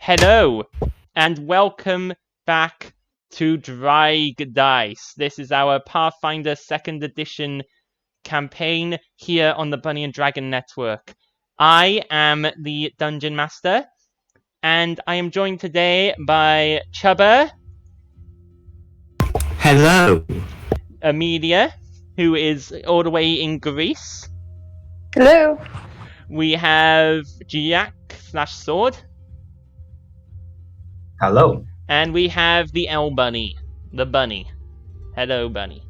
Hello, and welcome back to Draig Dice. This is our Pathfinder 2nd edition campaign here on the Bunny and Dragon Network. I am the Dungeon Master, and I am joined today by Chubba. Hello. Amelia, who is all the way in Greece. Hello. We have Jack/Sword. Hello. And we have the L Bunny, the bunny. Hello, bunny.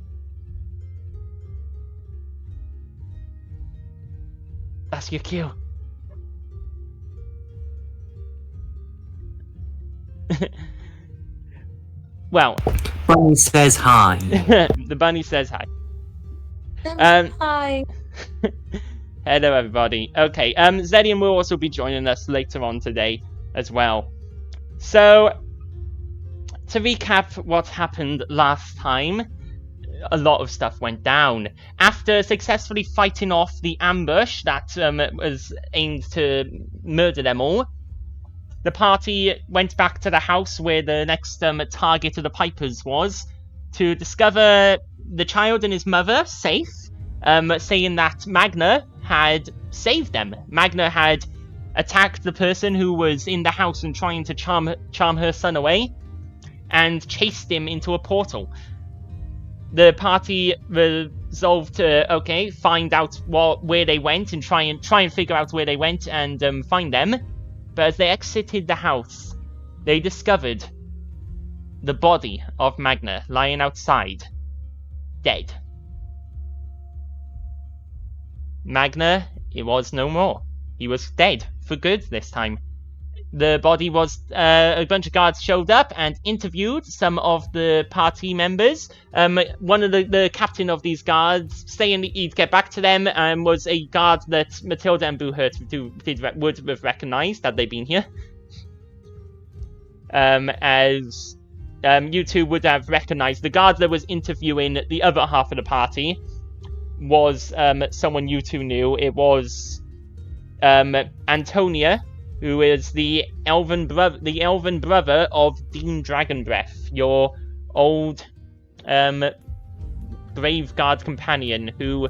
That's your cue. Well, Bunny says hi. the bunny says hi. Hi. Hello, everybody. Okay, Zedian will also be joining us later on today as well. So, to recap what happened last time, a lot of stuff went down. After successfully fighting off the ambush that was aimed to murder them all, the party went back to the house where the next target of the Pipers was to discover the child and his mother safe, saying that Magna had saved them. Magna had attacked the person who was in the house and trying to charm her son away, and chased him into a portal. The party resolved to find out where they went and try and figure out where they went and find them. But as they exited the house, they discovered the body of Magna lying outside, dead. Magna, it was no more. He was dead for good this time. The body was, a bunch of guards showed up and interviewed some of the party members. One of the captain of these guards, saying that he'd get back to them, was a guard that Matilda and Boohurt would have recognised had they been here. As you two would have recognised, the guard that was interviewing the other half of the party was someone you two knew. It was Antonia, who is the elven brother of Dean Dragonbreath, your old brave guard companion who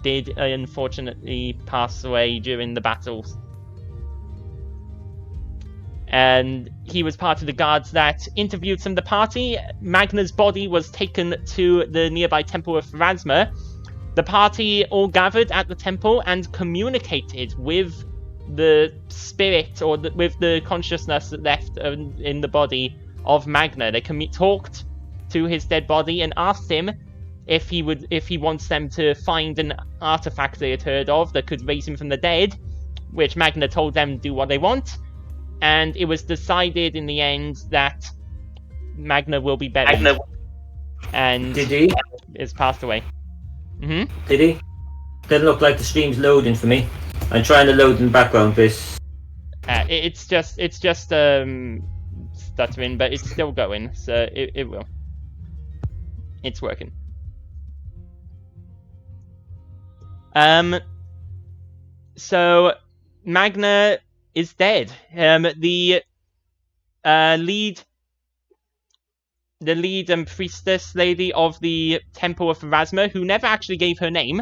did unfortunately pass away during the battles. And he was part of the guards that interviewed some of the party. Magna's body was taken to the nearby temple of Pharasma. The party all gathered at the temple and communicated with the spirit, or with the consciousness that left in the body of Magna. They talked to his dead body and asked him if he wants them to find an artifact they had heard of that could raise him from the dead, which Magna told them do what they want. And it was decided in the end that Magna will be buried. And Did he? Is passed away. Did he? Doesn't look like the stream's loading for me. I'm trying to load in the background, please. It's just stuttering, but it's still going, so it will. It's working. So Magna is dead. The lead priestess lady of the Temple of Pharasma, who never actually gave her name,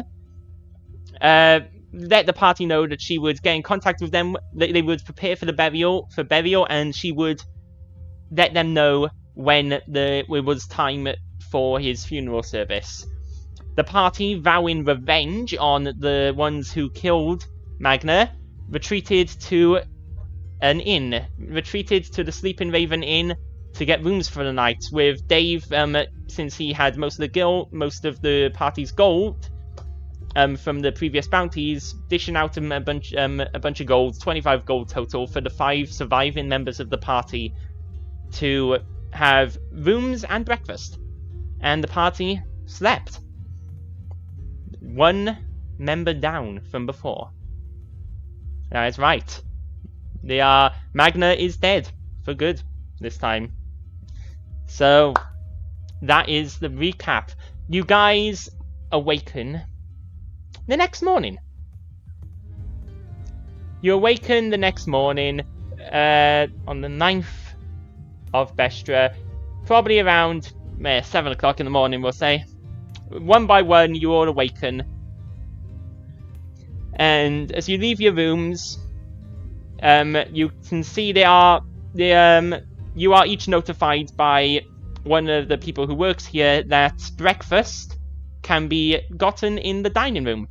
let the party know that she would get in contact with them, that they would prepare for burial, and she would let them know when it was time for his funeral service. The party, vowing revenge on the ones who killed Magna, retreated to the Sleeping Raven Inn to get rooms for the night, with Dave, since he had most of the party's gold from the previous bounties, dishing out a bunch of gold, 25 gold total, for the 5 surviving members of the party to have rooms and breakfast. And the party slept. 1 member down from before. That is right. Magna is dead for good this time. So that is the recap. You guys awaken the next morning. You awaken the next morning on the 9th of Bestra, probably around 7 o'clock in the morning, we'll say. One by one, you all awaken. And as you leave your rooms, you can see you are each notified by one of the people who works here that breakfast can be gotten in the dining room.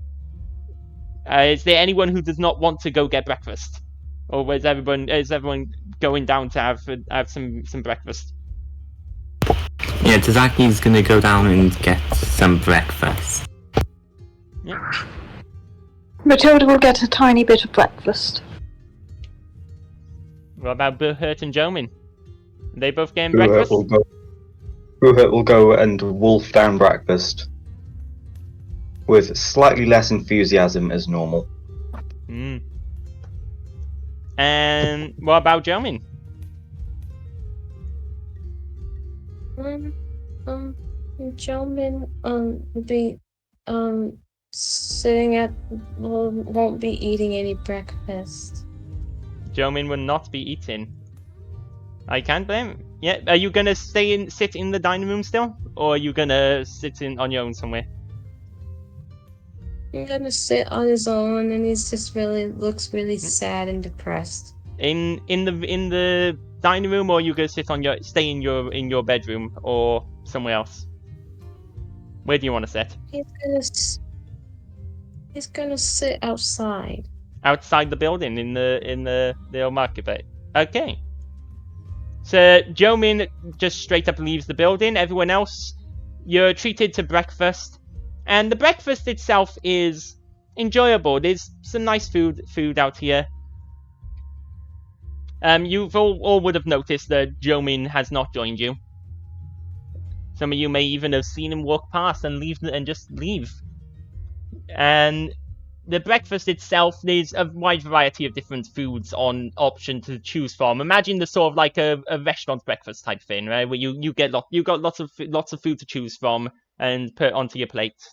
Is there anyone who does not want to go get breakfast? Or is everyone going down to have some breakfast? Yeah, Tazaki's gonna go down and get some breakfast. Yeah. Matilda will get a tiny bit of breakfast. What about Buhurt and Jomin? Are they both getting breakfast? Buhurt will go and wolf down breakfast with slightly less enthusiasm as normal. And what about Jomin? Jomin will be sitting at won't be eating any breakfast. Jomin will not be eating. I can't blame him. Yeah, are you gonna sit in the dining room still? Or are you gonna sit on your own somewhere? He's gonna sit on his own, and he's just looks really sad and depressed. In the dining room, or are you gonna stay in your bedroom or somewhere else? Where do you want to sit? He's gonna sit outside. Outside the building, in the old market bit. Okay. So Jomin just straight up leaves the building. Everyone else, you're treated to breakfast, and the breakfast itself is enjoyable. There's some nice food out here. You've all would have noticed that Jomin has not joined you. Some of you may even have seen him walk past and just leave. And the breakfast itself, there's a wide variety of different foods on option to choose from. Imagine the sort of like a restaurant breakfast type thing, right? Where you got lots of food to choose from and put onto your plate.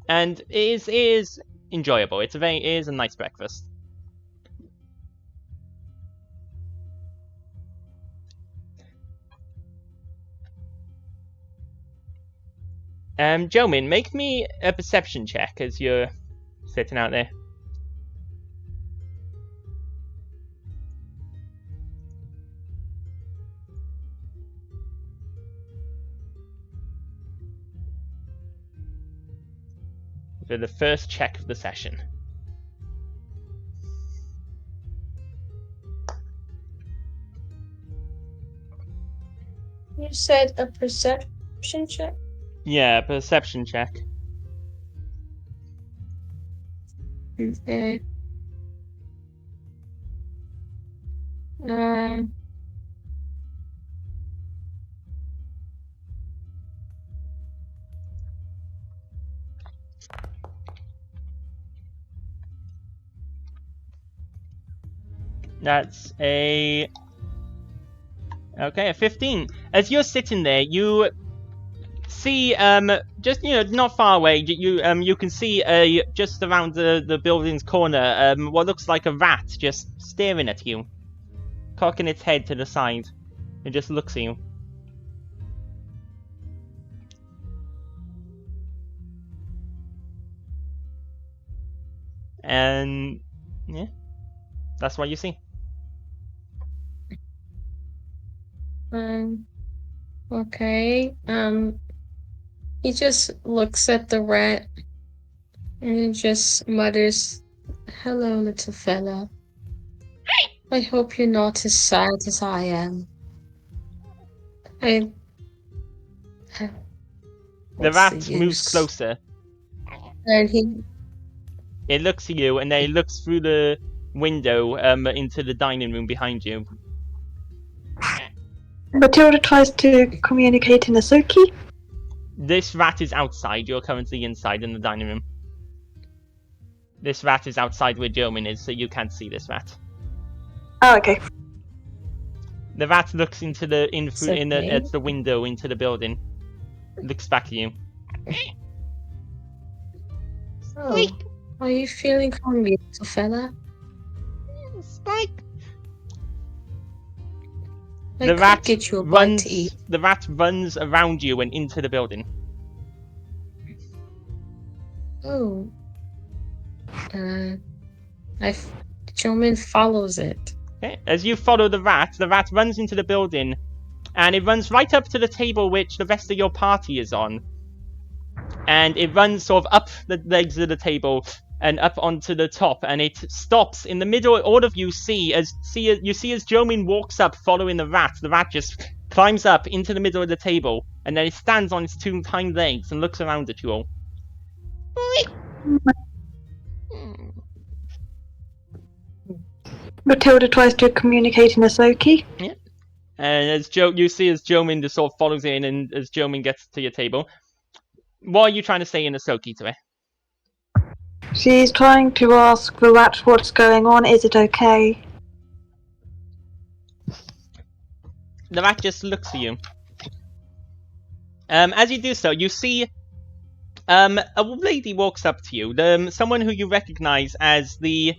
And it is enjoyable. It is a nice breakfast. Jomin, make me a perception check as you're sitting out there. For the first check of the session. You said a perception check? Yeah, perception check. Okay. That's a 15. As you're sitting there, you see just not far away. You can see just around the building's corner what looks like a rat just staring at you, cocking its head to the side. It just looks at you. And yeah, that's what you see. Okay. He just looks at the rat and he just mutters, "Hello, little fella. I hope you're not as sad as I am." The rat moves closer. And it looks at you, and then it looks through the window into the dining room behind you. Matilda tries to communicate in Asoki. This rat is outside. You're currently inside in the dining room. This rat is outside where Jomin is, so you can't see this rat. Oh, okay. The rat looks into at the window into the building. Looks back at you. Oh, are you feeling hungry, little fella? Like I the could rat get you a bite to eat. The rat runs around you and into the building. Oh. Gentleman follows it. Okay. As you follow the rat runs into the building, and it runs right up to the table which the rest of your party is on. And it runs sort of up the legs of the table and up onto the top, and it stops in the middle. All of you see as Jomin walks up following the rat just climbs up into the middle of the table, and then it stands on its two hind legs and looks around at you all. Matilda tries to communicate in Asoki. Yeah. And as you see as Jomin just sort of follows in, and as Jomin gets to your table, what are you trying to say in Asoki to her? She's trying to ask the rat what's going on. Is it okay? The rat just looks at you. As you do so, you see a lady walks up to you. Someone who you recognize as the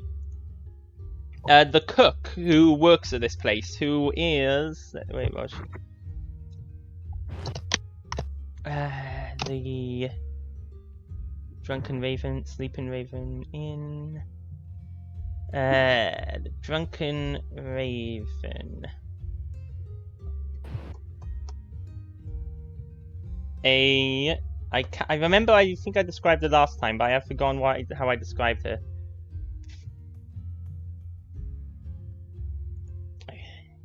cook who works at this place, who is... Wait, what was she? The Drunken Raven, Sleeping Raven in... the Drunken Raven. I remember, I think I described her last time, but I have forgotten how I described her.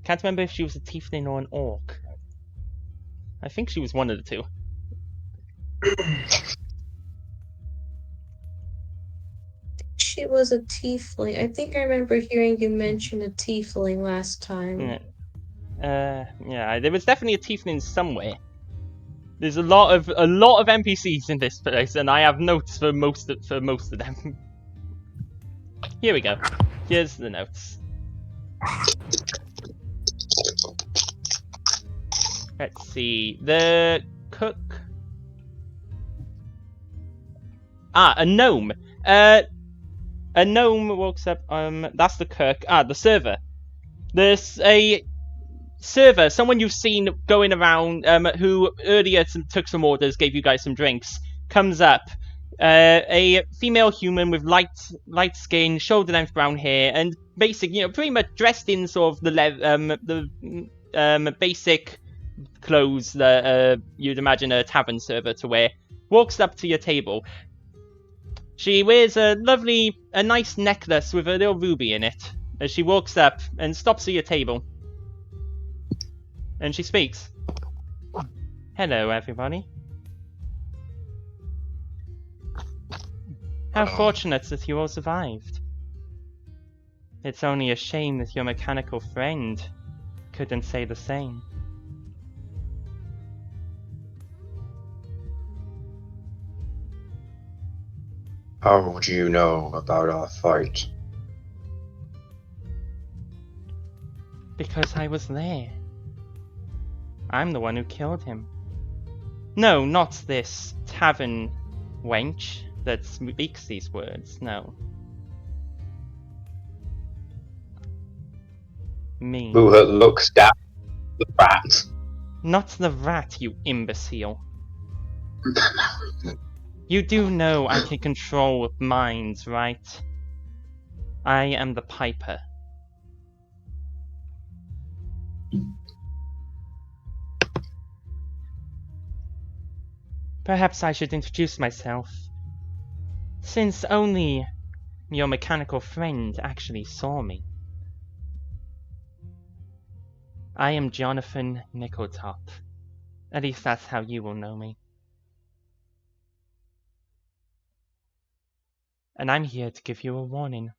Can't remember if she was a tiefling or an orc. I think she was one of the two. She was a tiefling. I think I remember hearing you mention a tiefling last time. Yeah, there was definitely a tiefling somewhere. There's a lot of NPCs in this place, and I have notes for most of them. Here we go. Here's the notes. Let's see. The cook. A gnome. A gnome walks up. That's the cook. The server. There's a server, someone you've seen going around, who earlier took some orders, gave you guys some drinks, comes up. A female human with light skin, shoulder-length brown hair, and basic, pretty much dressed in sort of the basic clothes that you'd imagine a tavern server to wear, walks up to your table. She wears a nice necklace with a little ruby in it, as she walks up and stops at your table. And she speaks. Hello, everybody. How fortunate that you all survived. It's only a shame that your mechanical friend couldn't say the same. How do you know about our fight? Because I was there. I'm the one who killed him. No, not this tavern wench that speaks these words, no. Me. Who looks down the rat? Not the rat, you imbecile. You do know I can control minds, right? I am the Piper. Perhaps I should introduce myself, since only your mechanical friend actually saw me. I am Jonathan Nickeltop. At least that's how you will know me. And I'm here to give you a warning.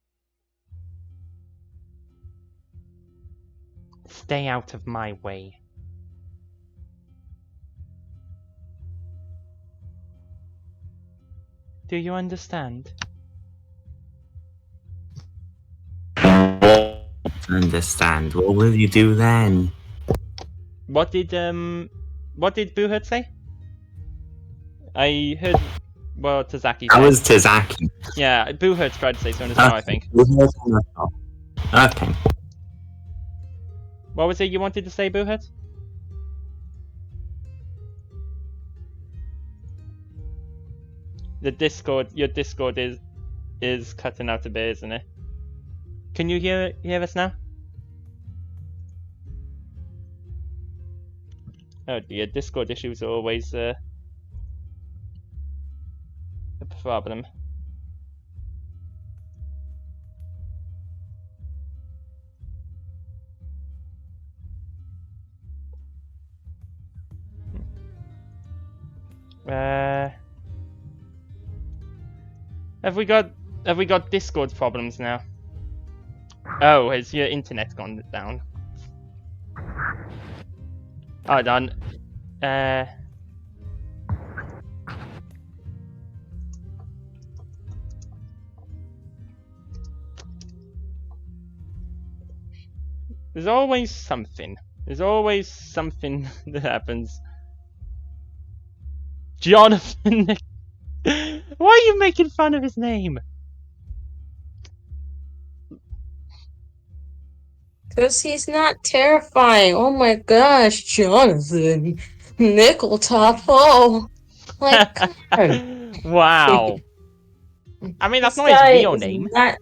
Stay out of my way. Do you understand? Understand. What will you do then? What did Buhut say? I heard Tazaki That said. was Tazaki. Yeah, Buhut tried to say something as well, I think. Okay. What was it you wanted to say, Boohut? Your Discord is cutting out a bit, isn't it? Can you hear us now? Oh dear, Discord issues are always a problem. Have we got Discord problems now? Oh, has your internet gone down? Hold on. There's always something. There's always something that happens. Jonathan. Why are you making fun of his name? Because he's not terrifying. Oh my gosh, Jonathan. Nickel top. Oh. Like, come on. Wow. I mean, that's This not his guy real is name. not-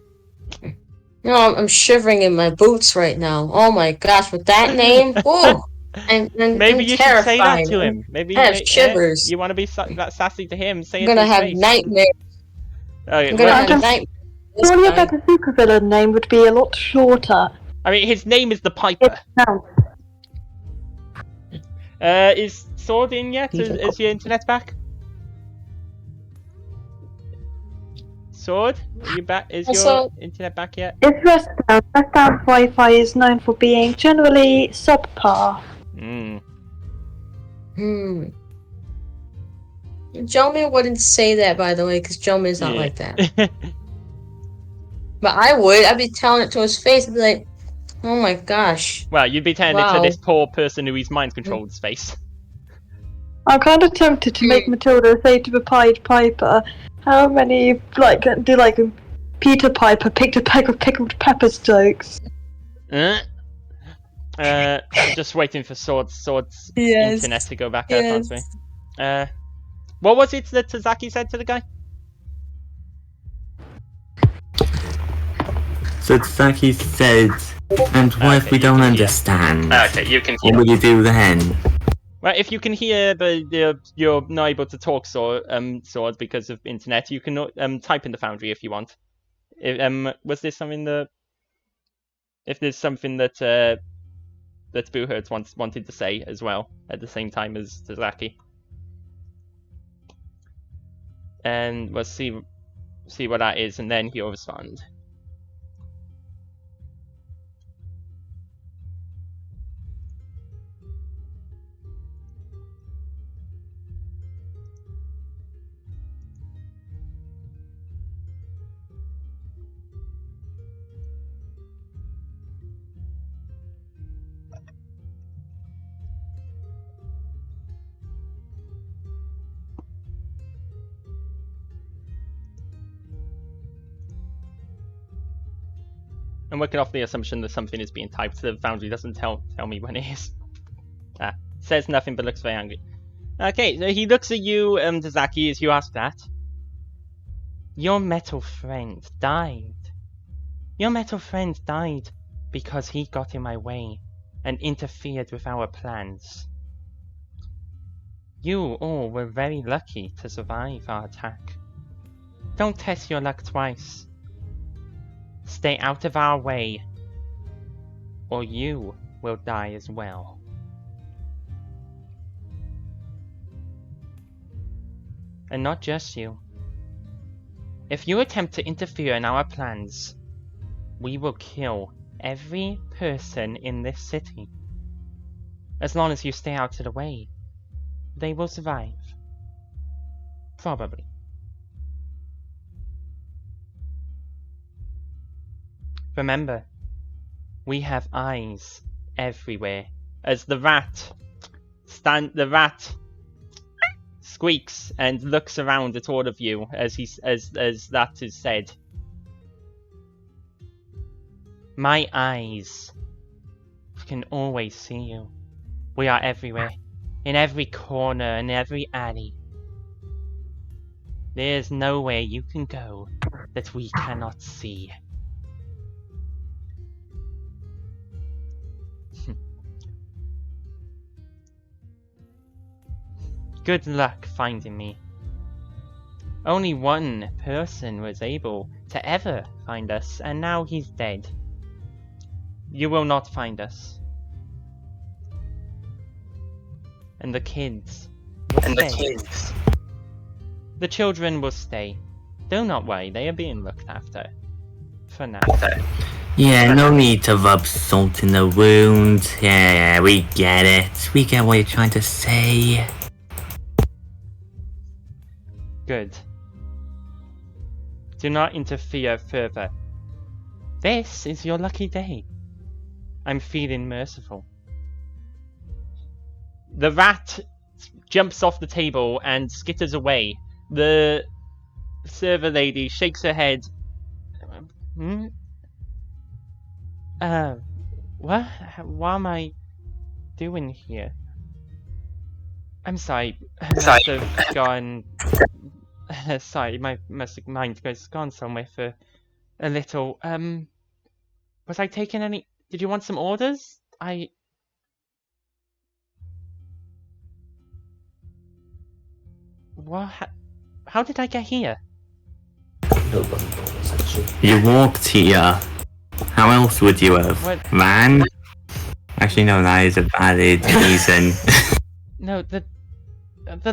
No, I'm shivering in my boots right now. Oh my gosh, with that name? Whoa. Maybe you should say that to him. Maybe I have shivers. you want to be that sassy to him. Say I'm it to gonna his have face. nightmares. Okay, I'm gonna well, have nightmares. This Surely a guy. better supervillain name would be a lot shorter. I mean, his name is the Piper. No. Is Sword in yet? Is your internet back? Sword, are you back? Is your internet back yet? It's Restdown. Restdown's Wi-Fi is known for being generally subpar. Joman wouldn't say that, by the way, because Joman's not like that. Yeah. But I would. I'd be telling it to his face. I'd be like, oh my gosh. Well, you'd be telling it Wow. to this poor person who he's mind controlled his face. I'm kind of tempted to make Matilda say to the Pied Piper, how many, Peter Piper picked a peck of pickled peppers jokes? I'm just waiting for Sword's Yes. internet to go back Yes. out onto me. What was it that Tazaki said to the guy? So Tsaki said, and what if we you don't can hear. understand? Okay, you can What will you do then? Well, if you can hear but you're not able to talk Sword because of internet, you can type in the Foundry if you want. Was there something that if there's something that that Boohurt wanted to say as well at the same time as Tazaki, and we'll see what that is, and then he'll respond. I'm working off the assumption that something is being typed. The Foundry doesn't tell me when it is. Says nothing but looks very angry. Okay, so he looks at you, Tazaki, as you ask that. Your metal friend died. Your metal friend died because he got in my way and interfered with our plans. You all were very lucky to survive our attack. Don't test your luck twice. Stay out of our way, or you will die as well. And not just you. If you attempt to interfere in our plans, we will kill every person in this city. As long as you stay out of the way, they will survive. Probably. Remember, we have eyes everywhere. As the rat squeaks and looks around at all of you as that is said. My eyes can always see you. We are everywhere. In every corner, in every alley. There's nowhere you can go that we cannot see. Good luck finding me. Only one person was able to ever find us, and now he's dead. You will not find us. And the kids will stay. The children will stay. Do not worry, they are being looked after. For now. Yeah, no need to rub salt in the wound. Yeah, we get it. We get what you're trying to say. Good. Do not interfere further. This is your lucky day. I'm feeling merciful. The rat jumps off the table and skitters away. The server lady shakes her head. What? What am I doing here? I'm sorry. I must have gone. Sorry, my mind has gone somewhere for a little. Was I taking any? Did you want some orders? What? How did I get here? You walked here. How else would you have? What? Ran? Actually, no, that is a valid reason. No, the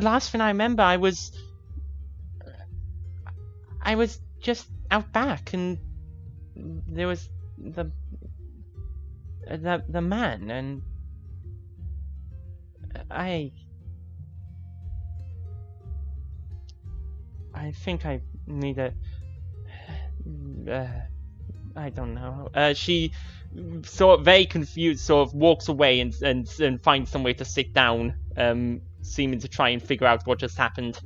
last thing I remember, I was just out back, and there was the man, and I think I need a. I don't know. She sort of very confused, sort of walks away and finds somewhere to sit down, seeming to try and figure out what just happened.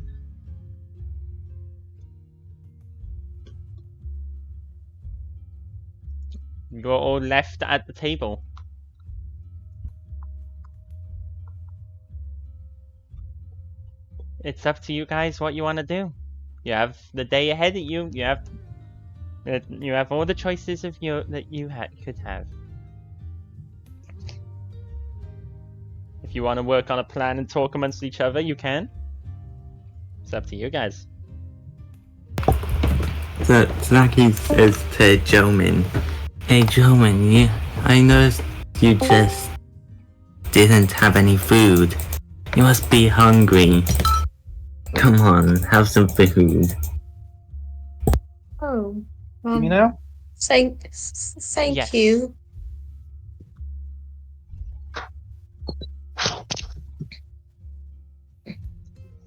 You're all left at the table. It's up to you guys what you want to do. You have the day ahead of you. You have all the choices of that you could have. If you want to work on a plan and talk amongst each other, you can. It's up to you guys. So Zaki says to Jomin, "Hey Jomin, I noticed you just didn't have any food. You must be hungry. Come on, have some food." Oh. You know? Thank Yes. you.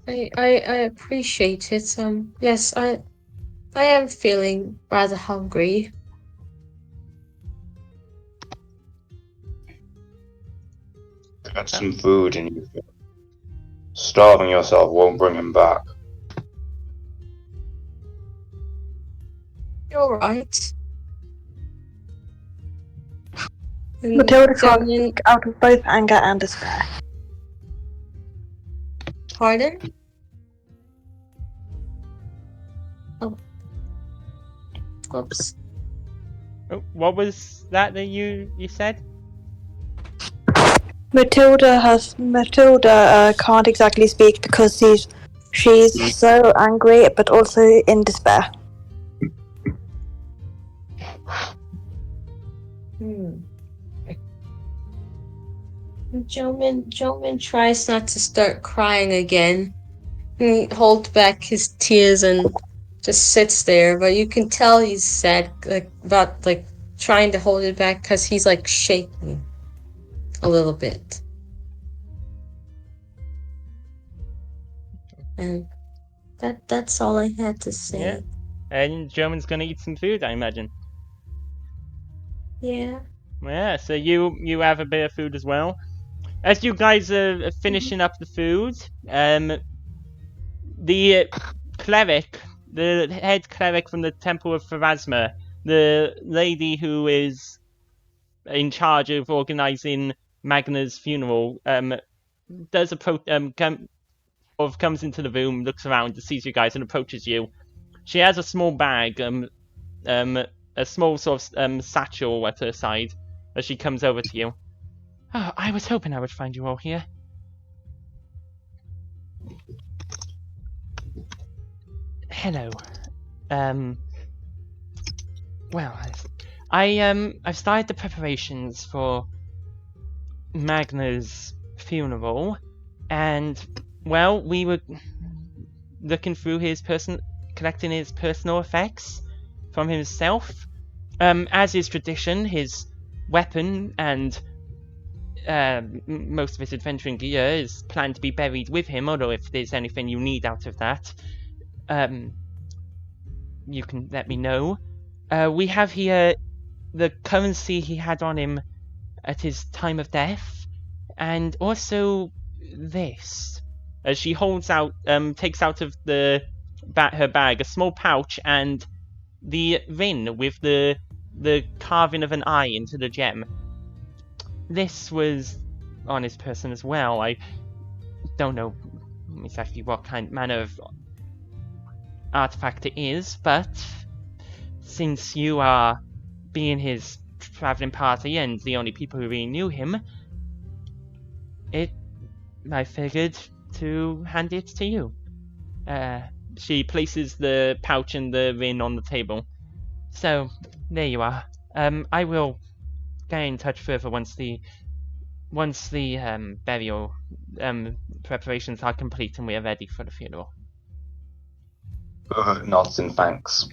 I appreciate it. Yes, I am feeling rather hungry. Get some food and you. Starving yourself won't bring him back. You're right. And Matilda can't Jomin- speak out of both anger and despair. Pardon? Oh. Oops. Oh, what was that you said? Matilda can't exactly speak because she's so angry, but also in despair. Jomin tries not to start crying again. He holds back his tears and just sits there, but you can tell he's sad, about trying to hold it back because he's shaking a little bit. And that's all I had to say. Yeah. And German's gonna eat some food, I imagine. Yeah. Yeah, so you have a bit of food as well. As you guys are finishing up the food, the cleric, the head cleric from the Temple of Pharasma, the lady who is in charge of organising Magna's funeral, does comes into the room, looks around, sees you guys, and approaches you. She has a small bag, a small sort of satchel at her side as she comes over to you. Oh, I was hoping I would find you all here. Hello. Well, I've started the preparations for Magna's funeral, and well, we were looking through collecting his personal effects from himself. As is tradition, his weapon and most of his adventuring gear is planned to be buried with him, although if there's anything you need out of that, you can let me know. We have here the currency he had on him at his time of death, and also this. As she holds out, takes out of her bag a small pouch and the ring with the carving of an eye into the gem. This was on his person as well. I don't know exactly what manner of artifact it is, but since you are being his traveling party and the only people who really knew him, I figured to hand it to you. She places the pouch and the ring on the table. So, there you are. I will get in touch further once the burial preparations are complete and we are ready for the funeral. Nods in thanks.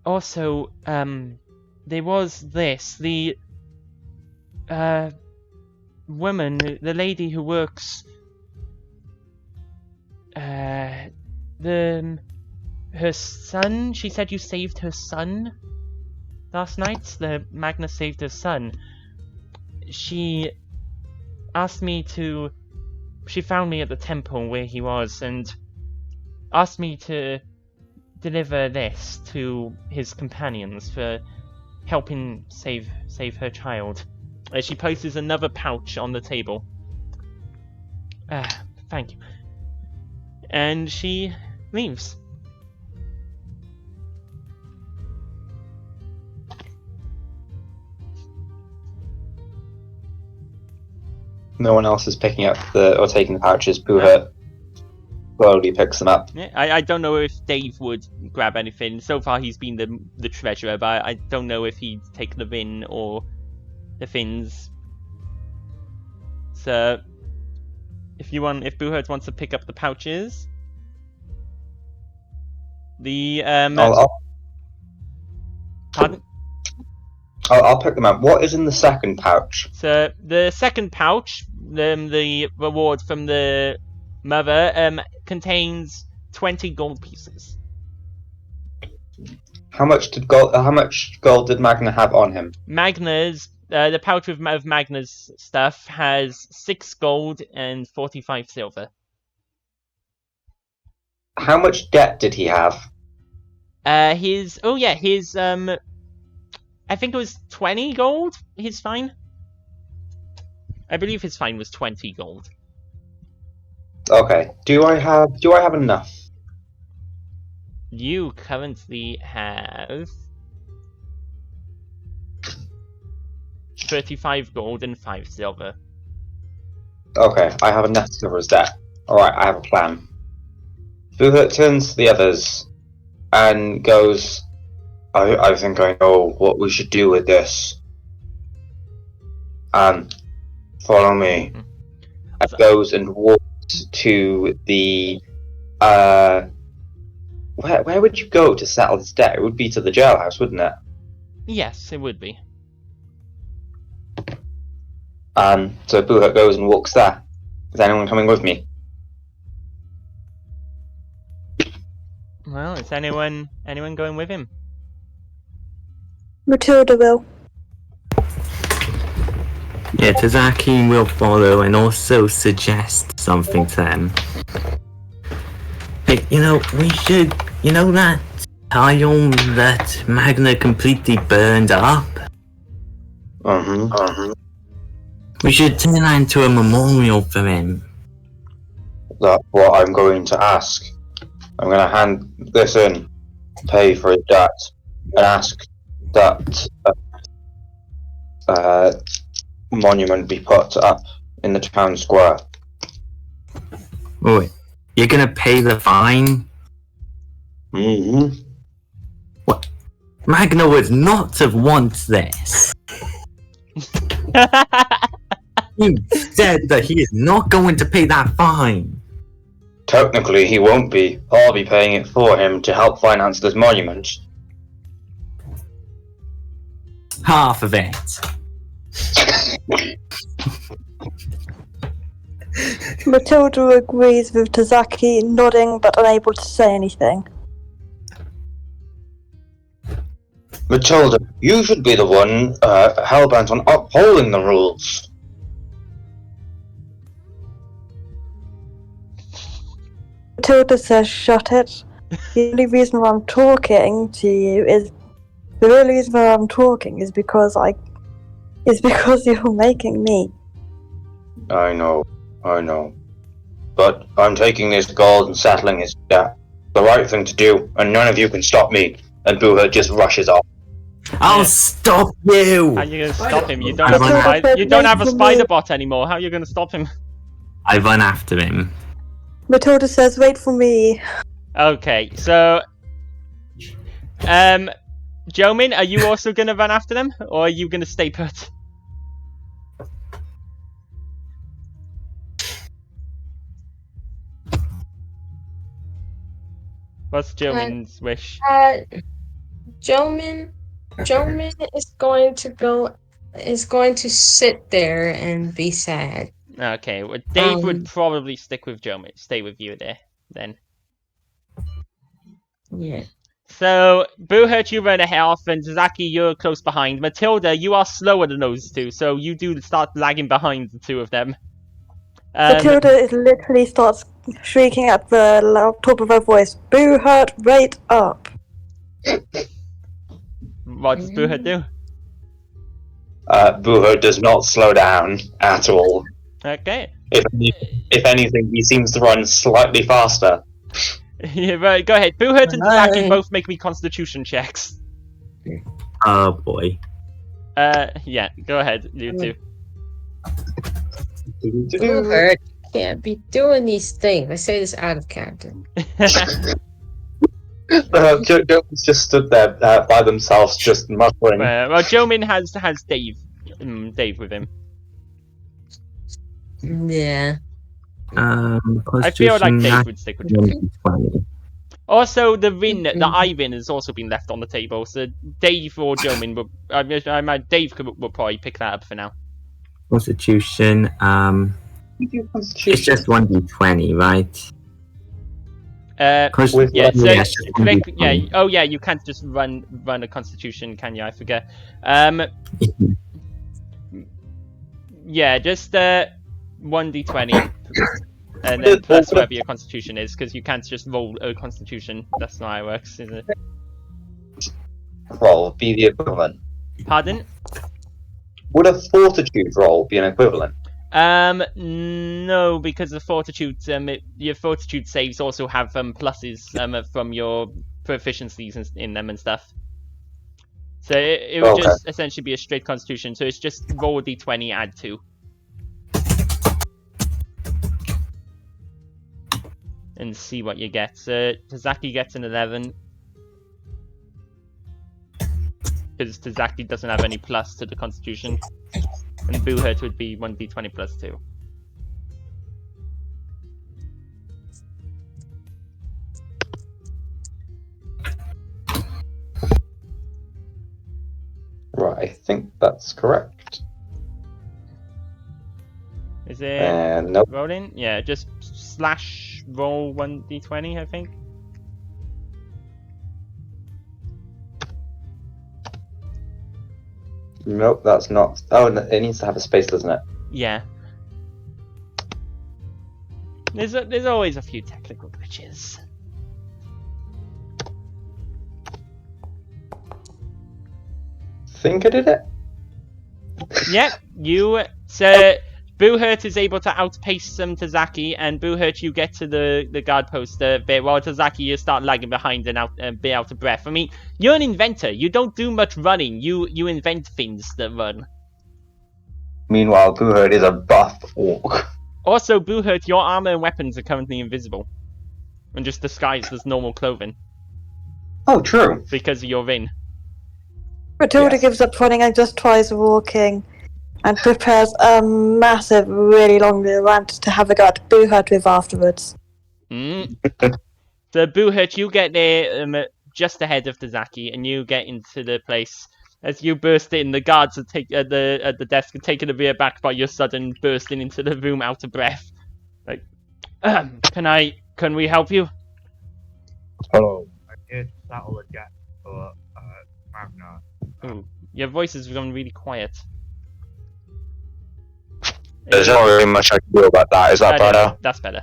Also, there was this. The woman, the lady who works, her son, she said you saved her son last night. The Magna saved her son. She asked me to, she found me at the temple where he was and asked me to deliver this to his companions for helping save her child. She places another pouch on the table. Thank you. And she leaves. No one else is picking up or taking the pouches. Puhat slowly picks them up. Yeah, I don't know if Dave would grab anything. So far he's been the treasurer, but I don't know if he'd take the bin or the fins. So if Buhurt wants to pick up the pouches, pardon? I'll pick them up. What is in the second pouch? So the second pouch, the reward from the mother, contains 20 gold pieces. How much gold did Magna have on him? Magna's the pouch of Magna's stuff has 6 gold and 45 silver. How much debt did he have? His I think it was 20 gold. His fine. I believe his fine was 20 gold. Okay. Do I have enough? You currently have 35 gold and 5 silver. Okay, I have enough to cover his debt. Alright, I have a plan. Buhut turns to the others and goes, I think I know what we should do with this. Follow me. And goes and walks to the where would you go to settle this debt? It would be to the jailhouse, wouldn't it? Yes, it would be. So Buhut goes and walks there. Is anyone coming with me? Well, is anyone going with him? Matilda will. Yeah, Tazaki will follow and also suggest something to them. Hey, we should, that tile that Magna completely burned up? We should turn that into a memorial for him. That's what I'm going to ask. I'm going to hand this in, pay for his debt, and ask that monument be put up in the town square. Wait, you're gonna pay the fine? What? Magna would not have wanted this. You said that he is not going to pay that fine. Technically, he won't be. I'll be paying it for him to help finance this monument. Half of it. Matilda agrees with Tazaki, nodding but unable to say anything. Matilda, you should be the one hellbent on upholding the rules. Matilda says, "Shut it." The only reason why I'm talking to you is because you're making me. I know. But I'm taking this gold and settling his debt. The right thing to do, and none of you can stop me. And Booher just rushes off. I'll stop you! How are you gonna stop him? You don't I have run a after- spider. You don't have a spider bot anymore. How are you gonna stop him? I run after him. Matilda says, "Wait for me." Okay, so Jomin, are you also gonna run after them, or are you gonna stay put? What's Jomin's wish? Jomin is going to sit there and be sad. Okay, well, Dave would probably stick with Jomin, stay with you there, then. Yeah. So, Boohurt, you run ahead, and Zaki, you're close behind. Matilda, you are slower than those two, so you do start lagging behind the two of them. Matilda literally starts shrieking at the top of her voice, "Boohurt, right up!" What does Boohurt do? Booher does not slow down at all. Okay. If anything, he seems to run slightly faster. Yeah, right, go ahead. Boohurt and Zaki both make me constitution checks. Oh boy. Yeah, go ahead, you two. Boohurt can't be doing these things. I say this out of character. Jones just stood there by themselves, just muttering. Well, Jomin has Dave. Dave with him. Yeah. I feel like Dave would stick with Jomin. Also, the Ivan has also been left on the table, so Dave or Jomin will. Dave will probably pick that up for now. Constitution. It's just 1d20, right? Yeah. Yeah, So it's just click. 1d20. Yeah. Oh, yeah. You can't just run a Constitution, can you? I forget. Yeah. Just 1d20, and then plus whatever your Constitution is, because you can't just roll a Constitution. That's not how it works, is it? Roll be the equivalent. Pardon? Would a fortitude roll be an equivalent? No, because the fortitude, your fortitude saves also have pluses from your proficiencies in them and stuff. So it would just essentially be a straight Constitution. So it's just roll a d20, add 2. And see what you get. So Tazaki gets an 11. Because Tazaki doesn't have any plus to the Constitution. And Boohurt would be 1d20 plus 2. Right, I think that's correct. Is it Nope. rolling? Yeah, just slash roll 1d20, I think. Nope, that's not. Oh, it needs to have a space, doesn't it? Yeah. There's always a few technical glitches. Think I did it? Yep, you. So Boohurt is able to outpace Tazaki, and Boohurt, you get to the guard post a bit, while Tazaki, you start lagging behind and be out of breath. I mean, you're an inventor. You don't do much running. You invent things that run. Meanwhile, Boohurt is a buff orc. Also, Boohurt, your armor and weapons are currently invisible, and just disguised as normal clothing Oh, true. because you're in. Matilda Yes. gives up running and just tries walking, and prepares a massive, really long rant to have a go at Boohurt with afterwards. Mm. So Boohurt, you get there just ahead of Tazaki, and you get into the place. As you burst in, the guards are at the desk are taken a bit aback by your sudden bursting into the room out of breath. Like, can we help you? Hello. I'm here to settle a debt for Magna. Ooh, your voice has gone really quiet. There's not really much I can do about that. Is that better? That's better.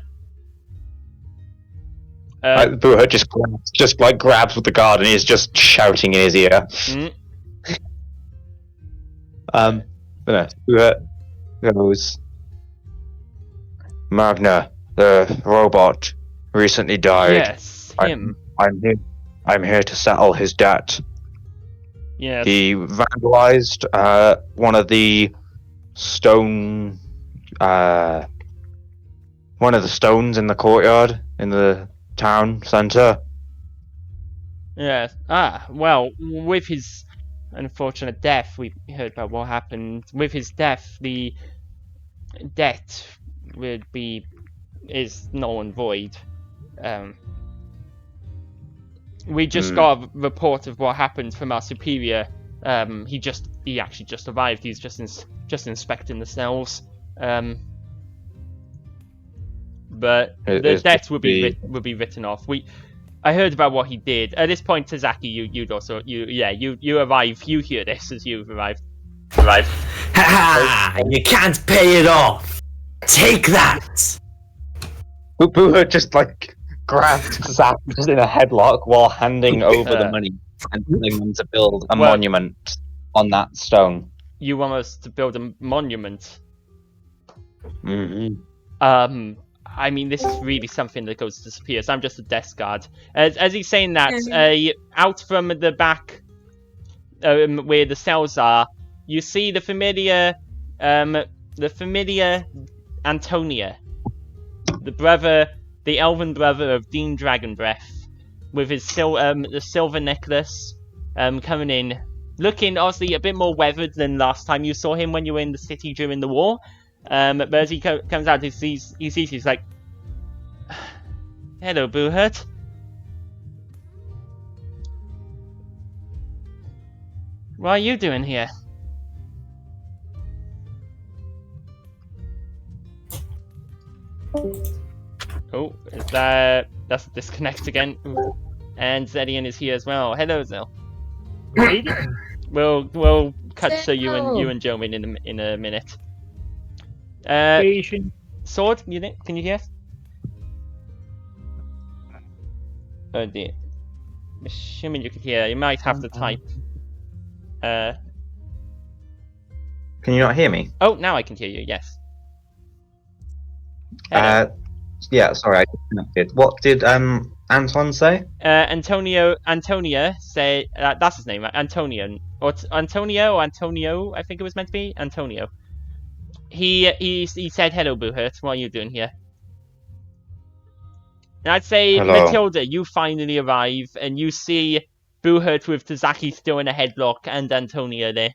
Boohurt just grabs with the guard and he's just shouting in his ear. Mm. Boohurt goes. Magna, the robot, recently died. Yes, him. I'm here to settle his debt. Yes. He vandalized one of the stones in the courtyard in the town center. Yes. Well, with his unfortunate death, we heard about what happened. With his death, the debt is null and void. We just got a report of what happened from our superior. He actually just arrived. He's just inspecting the cells. But the debt will be written off. I heard about what he did. At this point, Tazaki, you arrive. You hear this as you've arrived. Ha ha! You can't pay it off! Take that! Boohurt just grabs Zach just in a headlock while handing over the money and telling them to build a monument on that stone. You want us to build a monument? Mm-hmm. I mean, this is really something that goes to disappear. So I'm just a desk guard. As he's saying that, out from the back, where the cells are, you see the familiar Antonia, the elven brother of Dean Dragonbreath, with his the silver necklace, coming in, looking obviously a bit more weathered than last time you saw him when you were in the city during the war. But as he comes out, he sees, he's like, "Hello, Boohurt. What are you doing here?" Oh, that's a disconnect again. And Zedian is here as well. Hello, Zell. We'll cut to you and Jomin in a minute. Sword, can you hear us? Oh dear. Assuming you can hear, you might have to type. Can you not hear me? Oh, now I can hear you, yes. Yeah, sorry, I disconnected. What did Anton say? Antonia said, that's his name, right? Antonio, or Antonio, I think it was meant to be, Antonio. He said, "Hello, Boohurt, what are you doing here?" And I'd say, Hello. Matilda, you finally arrive, and you see Boohurt with Tazaki still in a headlock, and Antonia there.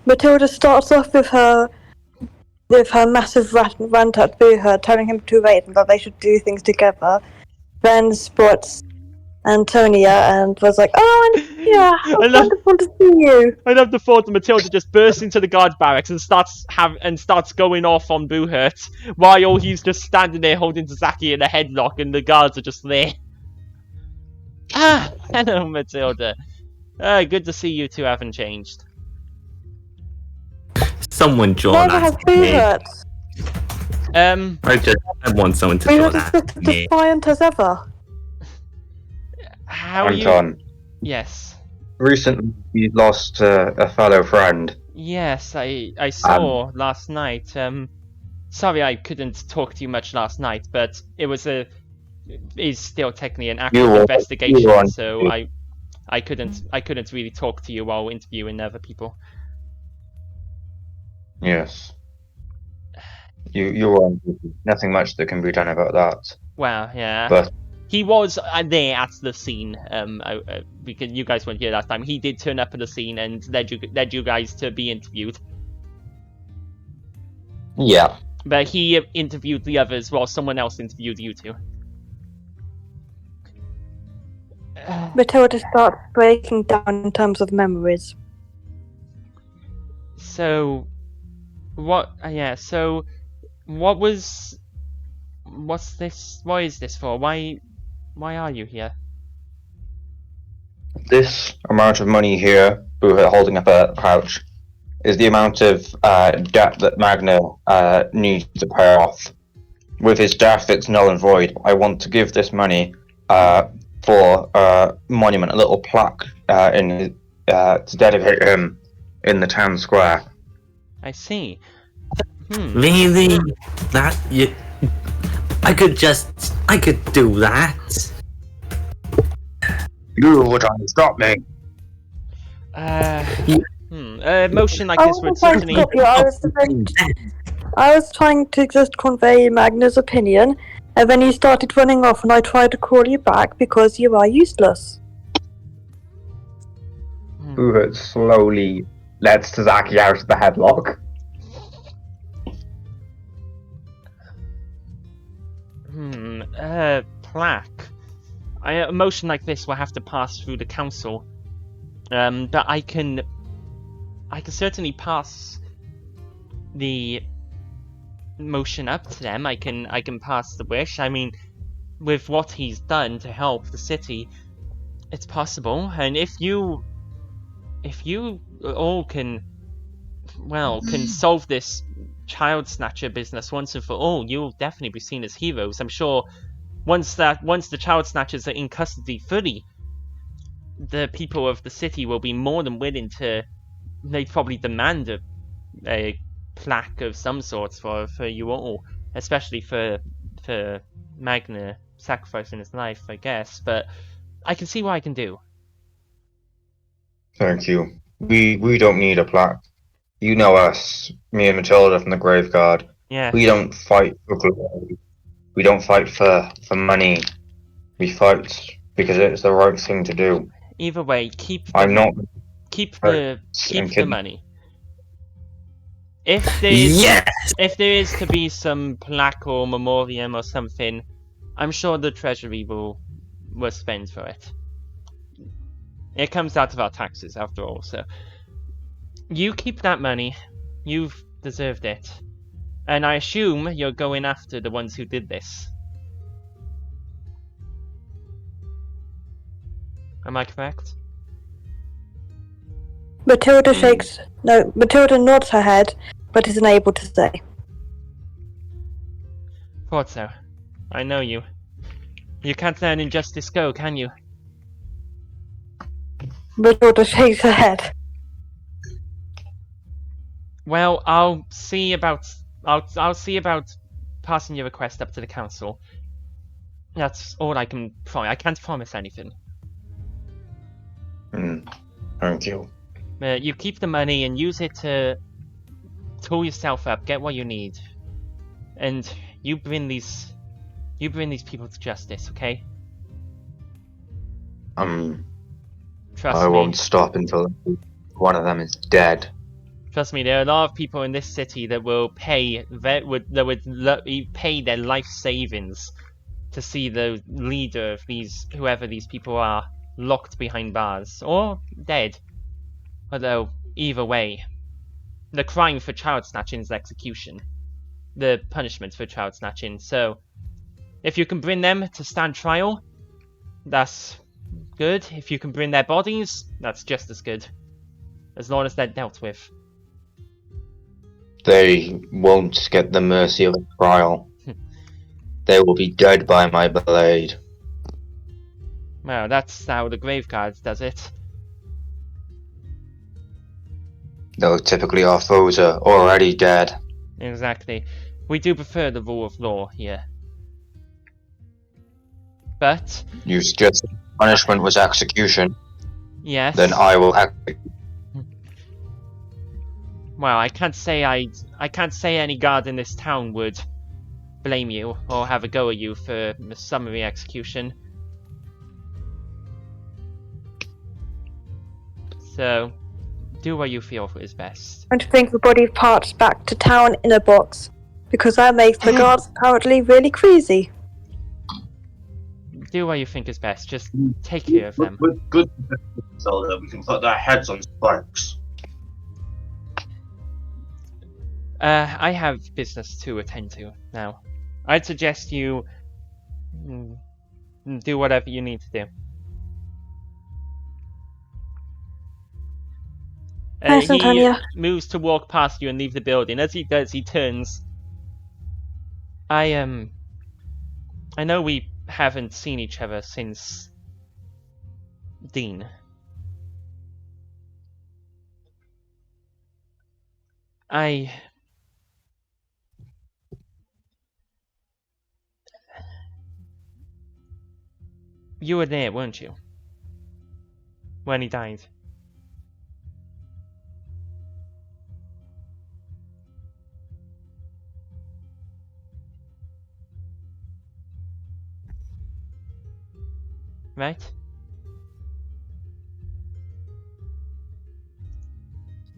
Matilda starts off with her massive rant at Boohurt, telling him to wait and that they should do things together. Then spots Antonia and was like, "Oh, yeah, wonderful to see you." I love the thought that Matilda just bursts into the guard barracks and starts going off on Boohurt while he's just standing there holding Tazaki in a headlock and the guards are just there. Hello, Matilda. Good to see you two haven't changed. Someone draw Never that has to me. Boohurt. I want someone to We draw were that just to as me. defiant as ever. How are you? Anton, Yes. recently we lost a fellow friend. Yes, I saw last night. Sorry I couldn't talk to you much last night, but it was is still technically an You active were investigation, on so duty. I couldn't really talk to you while interviewing other people. Yes. You were on duty. Nothing much that can be done about that. Well, yeah. But He was there at the scene. Because you guys weren't here last time. He did turn up at the scene and led you guys to be interviewed. yeah. But he interviewed the others while someone else interviewed you two. Matilda starts breaking down in terms of memories. So, what? Yeah. So, what's this? What is this for? Why are you here? This amount of money here, holding up a pouch, is the amount of debt that Magna needs to pay off. With his death, it's null and void. I want to give this money for a monument, a little plaque to dedicate him in the town square. I see. Really? I could do that. You were trying to stop me. A motion like I this would wasn't trying to certainly. stop you. I was trying to just convey Magna's opinion, and then you started running off, and I tried to call you back because you are useless. Buhut slowly lets Tazaki out of the headlock. Plaque. A motion like this will have to pass through the council. But I can certainly pass the motion up to them. I can pass the wish. I mean, with what he's done to help the city, it's possible. And if you all can solve this child snatcher business once and for all, you'll definitely be seen as heroes. I'm sure once the child snatchers are in custody fully, the people of the city will be more than willing to. They'd probably demand a plaque of some sorts for you all, especially for Magna sacrificing his life, I guess. But I can see what I can do. Thank you. We don't need a plaque. You know us, me and Matilda from the Graveguard. Yeah. We don't fight for glory. We don't fight for money. We fight because it's the right thing to do. Either way, keep the money. If there is to be some plaque or memoriam or something, I'm sure the treasury will spend for it. It comes out of our taxes after all, so you keep that money. You've deserved it. And I assume you're going after the ones who did this. Am I correct? Matilda Matilda nods her head, but is unable to say. Thought so. I know you. You can't let injustice go, can you? Matilda shakes her head. Well, I'll see about passing your request up to the council. That's all I can promise. I can't promise anything. Thank you. You keep the money and use it to tool yourself up, get what you need, and you bring these people to justice, okay? Trust I me. won't stop until one of them is dead. Trust me, there are a lot of people in this city that will pay pay their life savings to see the leader of whoever these people are, locked behind bars or dead. Although either way, the crime for child snatching is execution. The punishment for child snatching. So, if you can bring them to stand trial, that's good. If you can bring their bodies, that's just as good. As long as they're dealt with. They won't get the mercy of a trial. They will be dead by my blade. Well, that's how the Graveguard does it. Though typically our foes are already dead. Exactly. We do prefer the rule of law here. But You suggest punishment was execution. yes. Then I will execute. Well, I can't say any guard in this town would blame you or have a go at you for summary execution. So, do what you feel is best. I'm going to bring the body parts back to town in a box, because that makes the guards apparently really crazy. Do what you think is best. Just take care of them. With good so that we can put their heads on spikes. I have business to attend to now. I'd suggest you do whatever you need to do. Thanks, He Antonia. moves to walk past you and leave the building. As he does, he turns. I know we haven't seen each other since Dean. You were there, weren't you? When he died. Right?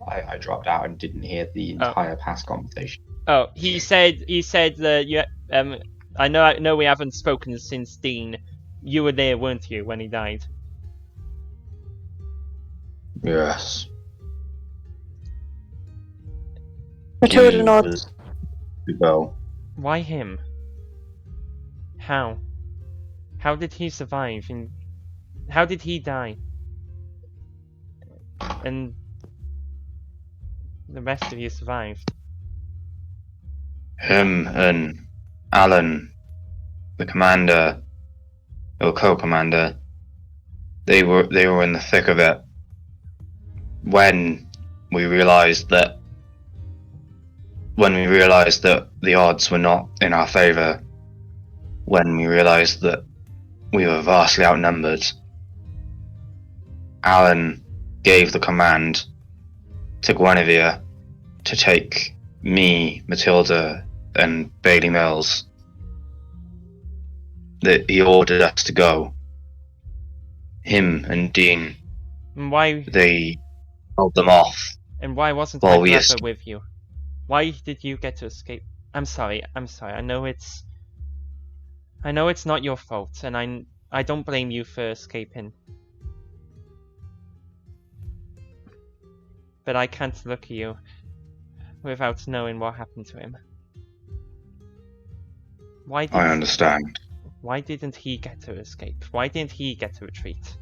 I dropped out and didn't hear the entire past conversation. Oh, he said that you I know we haven't spoken since Dean. You were there, weren't you, when he died? Yes. Matilda He nods. was to go. Why him? How? How did he survive? And how did he die? And the rest of you survived. Him and Alan, the commander, or co-commander, they were in the thick of it when we realized that the odds were not in our favor, when we realized that we were vastly outnumbered. Alan gave the command to Guinevere to take me, Matilda, and Bailey Mills. That he ordered us to go. Him and Dean, And why? they held them off. And why wasn't Well, my we brother escaped. with you? Why did you get to escape? I'm sorry. I know it's not your fault, and I don't blame you for escaping. But I can't look at you without knowing what happened to him. I understand. Why didn't he get to escape? Why didn't he get to retreat?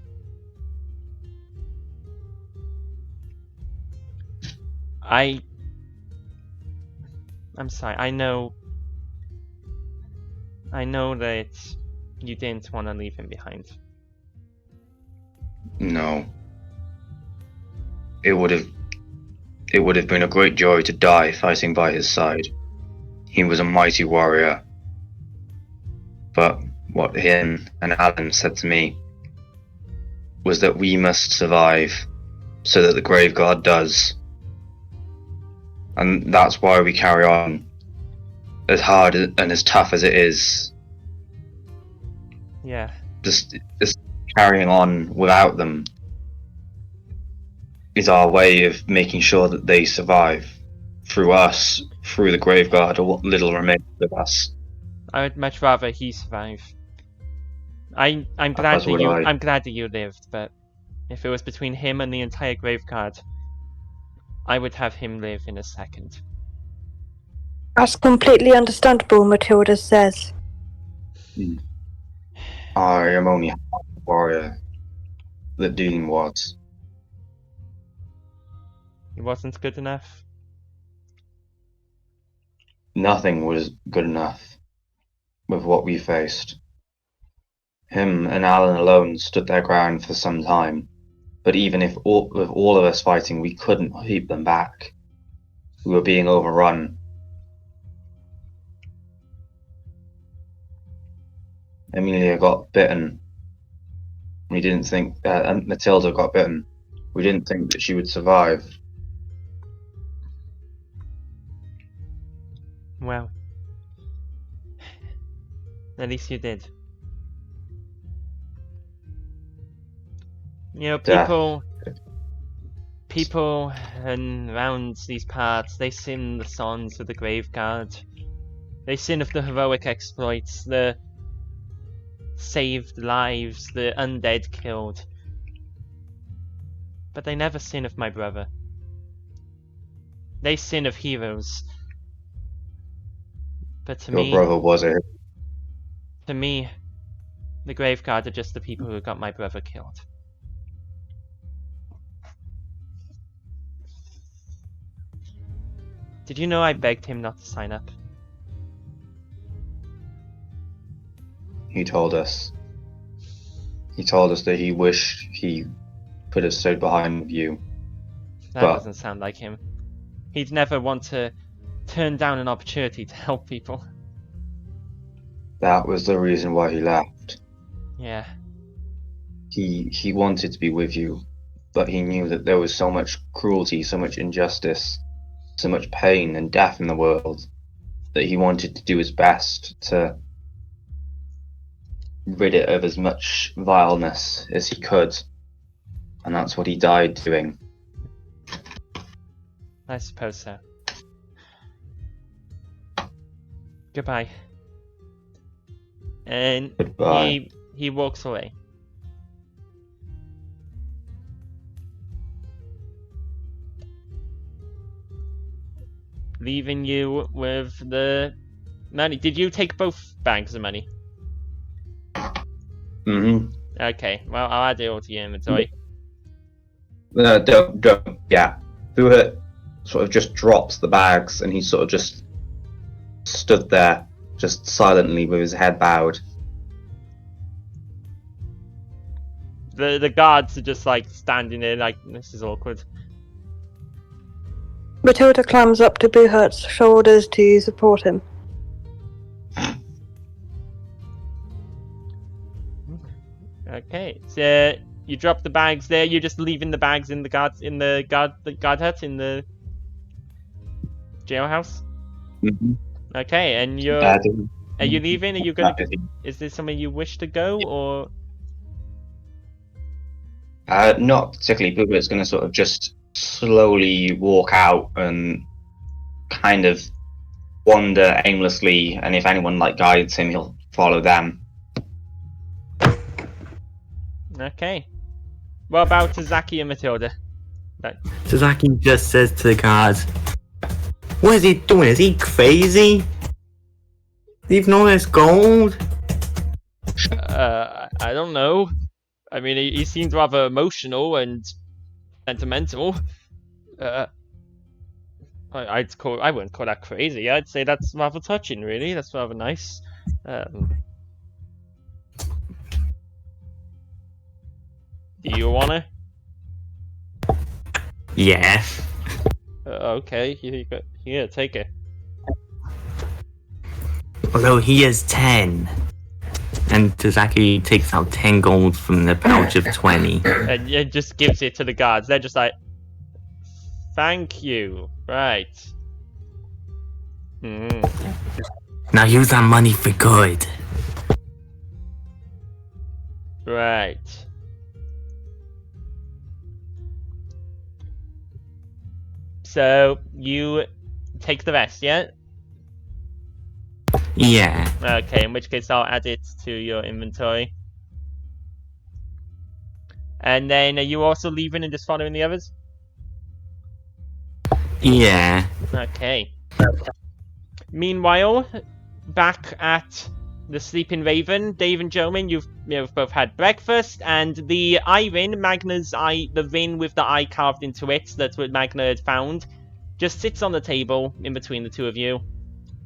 I'm sorry. I know that you didn't want to leave him behind. No. It would have been a great joy to die fighting by his side. He was a mighty warrior. But what him and Alan said to me was that we must survive so that the Graveguard does. And that's why we carry on, as hard and as tough as it is. Yeah. Just carrying on without them is our way of making sure that they survive through us, through the Graveguard, or what little remains of us. I would much rather he survive. I'm glad That's that what I'm glad that you lived, but if it was between him and the entire Graveguard, I would have him live in a second. That's completely understandable, Matilda says. I am only half the warrior that Dean was. He wasn't good enough. Nothing was good enough with what we faced. Him and Alan alone stood their ground for some time, But even if with all of us fighting, we couldn't keep them back. We were being overrun. Amelia got bitten. We didn't think, and Matilda got bitten. We didn't think that she would survive. Well, at least you did. You know, people around these parts, they sing the songs of the grave guard. They sing of the heroic exploits, the saved lives, the undead killed. But they never sing of my brother. They sing of heroes. But to Your brother was a... me, the grave guard are just the people who got my brother killed. Did you know I begged him not to sign up? He told us. He told us that he wished he could have stood behind you. That doesn't sound like him. He'd never want to turn down an opportunity to help people. That was the reason why he left. Yeah. He wanted to be with you, but he knew that there was so much cruelty, so much injustice, so much pain and death in the world, that he wanted to do his best to rid it of as much vileness as he could. And that's what he died doing. I suppose so. Goodbye. And Goodbye. he walks away. Leaving you with the money. Did you take both bags of money? Mm-hmm. Okay, well, I'll add it all to your inventory. Don't. Yeah. Buhut sort of just drops the bags and he sort of just stood there, just silently with his head bowed. The guards are just like standing there like, this is awkward. Matilda climbs up to Buhut's shoulders to support him. Okay, so you drop the bags there. You're just leaving the bags in the guard hut in the jailhouse. Mm-hmm. Okay, and are you leaving? Are you gonna? Is there somewhere you wish to go, or? Not particularly. Buhut's going to sort of just slowly walk out and kind of wander aimlessly, and if anyone like guides him, he'll follow them. Okay. What about Tazaki and Matilda? Sasaki just says to the guards, "What is he doing? Is he crazy? Leaving all this gold?" I don't know. I mean, he seems rather emotional and sentimental. I wouldn't call that crazy. I'd say that's rather touching, really. That's rather nice. Do you wanna? Yeah. Okay, here, take it. Although he is 10. And Tazaki takes out 10 gold from the pouch of 20. And it just gives it to the guards. They're just like, thank you. Right. Now use that money for good. Right. So, you take the rest, yeah? Yeah. Okay, in which case I'll add it to your inventory. And then, are you also leaving and just following the others? Yeah. Okay. Meanwhile, back at the Sleeping Raven, Dave and Joman, you've both had breakfast, and the eye ring, Magna's eye, the ring with the eye carved into it, that's what Magna had found, just sits on the table in between the two of you,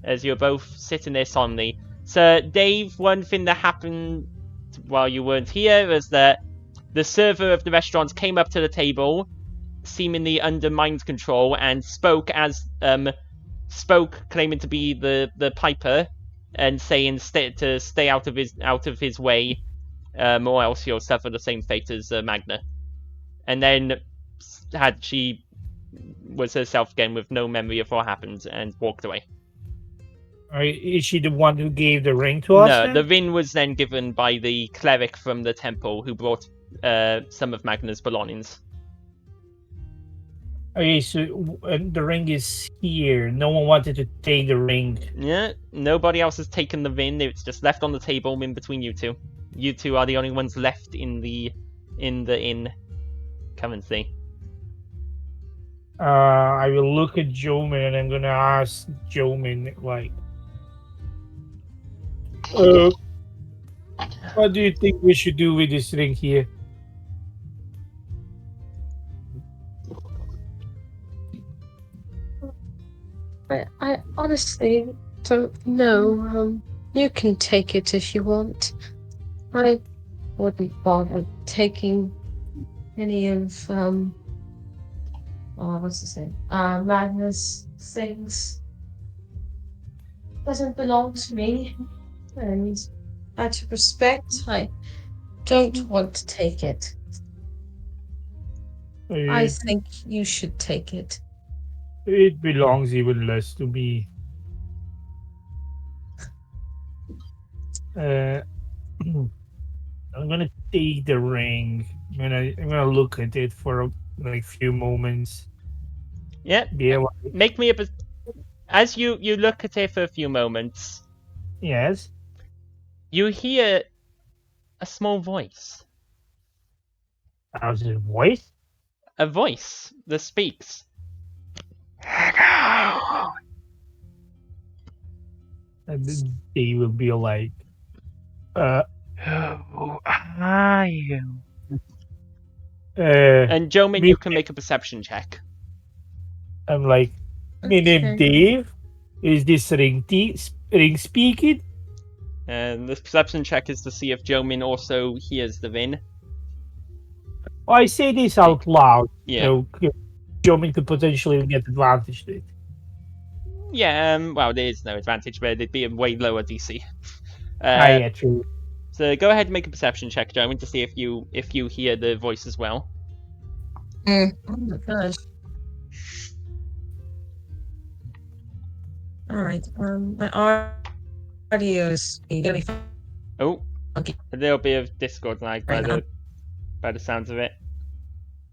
as you're both sitting there solemnly. So, Dave, one thing that happened while you weren't here was that The server of the restaurant came up to the table, seemingly under mind control, and spoke claiming to be the piper, and saying to stay out of his way, or else you'll suffer the same fate as Magna. And then she was herself again with no memory of what happened and walked away. Is she the one who gave the ring to us? No, then? the ring was then given by the cleric from the temple who brought some of Magna's belongings. Okay, so the ring is here. No one wanted to take the ring. Yeah, nobody else has taken the ring. It's just left on the table in between you two. You two are the only ones left in the inn currently. I will look at Jomin and I'm gonna ask Jomin, like, what do you think we should do with this ring here? I honestly don't know. You can take it if you want. I wouldn't bother taking any of what's his name? Magna's things. Doesn't belong to me, and out of respect, I don't want to take it. I think you should take it. It belongs even less to me. I'm gonna take the ring. I'm gonna look at it for like few moments. Yeah. Make me as you look at it for a few moments. Yes. You hear a small voice. How's his voice? A voice that speaks. Hello. And then they will be like, who are you? And Jomin, you can make a perception check. I'm like, my name Dave. Is this ring speaking? And this perception check is to see if Jomin also hears the ring. I say this out loud. Yeah. So Jomin could potentially get advantage to it. Yeah, well, there is no advantage, but it'd be a way lower DC. Yeah, true. So go ahead and make a perception check, Jomin, to see if you hear the voice as well. Oh my gosh. Alright, my audio is gonna be fine. Oh, okay. A little bit of Discord lag by the sounds of it.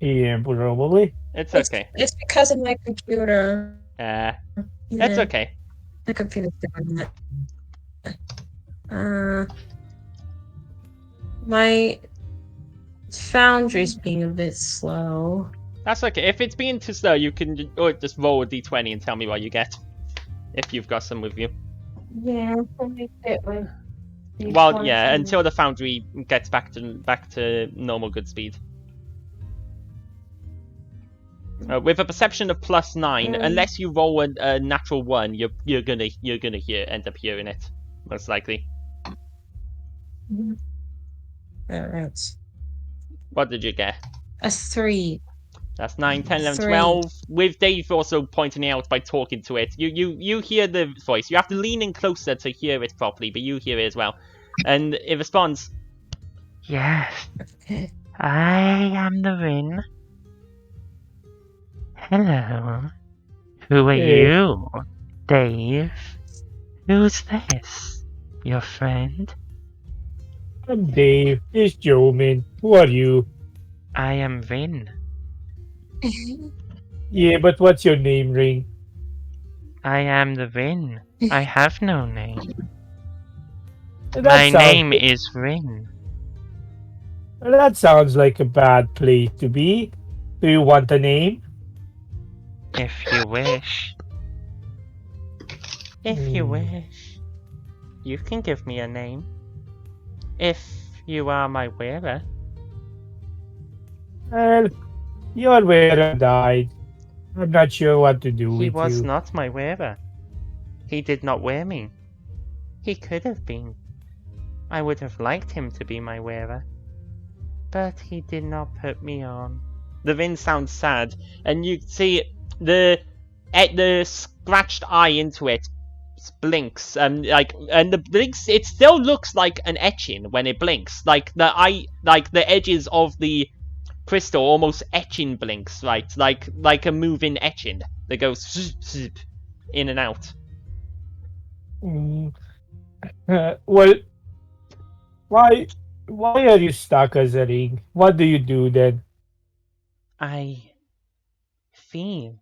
Yeah, probably. It's okay. It's because of my computer. That's okay. The computer's doing that. My Foundry's being a bit slow. That's okay. If it's being too slow, you can just roll a d20 and tell me what you get. If you've got some with you. Yeah, probably fit with. Well, yeah, until the Foundry gets back to normal good speed. With a perception of +9, unless you roll a natural 1, you're gonna end up hearing it, most likely. Alright. What did you get? A 3. That's 9, 10, 11, 3. 12. With Dave also pointing out by talking to it, you hear the voice. You have to lean in closer to hear it properly, but you hear it as well. And it responds, "Yes, I am the Rin. Hello. Who are you, Dave? Who's this? Your friend?" I'm Dave. It's Jomin. Who are you? I am Rin. Yeah, but what's your name, Ring? I am the Rin. I have no name. My name is Rin. That sounds like a bad place to be. Do you want a name? If you wish. If you wish. You can give me a name. If you are my wearer. Well, your wearer died. I'm not sure what to do with you. He was not my wearer. He did not wear me. He could have been. I would have liked him to be my wearer. But he did not put me on. The Vin sounds sad, and you see the scratched eye into it blinks, and the blinks. It still looks like an etching when it blinks. Like the eye, like the edges of the crystal almost etching blinks, right? Like a moving etching that goes zip, in and out. Well, why are you stuck as a ring? What do you do then? I feed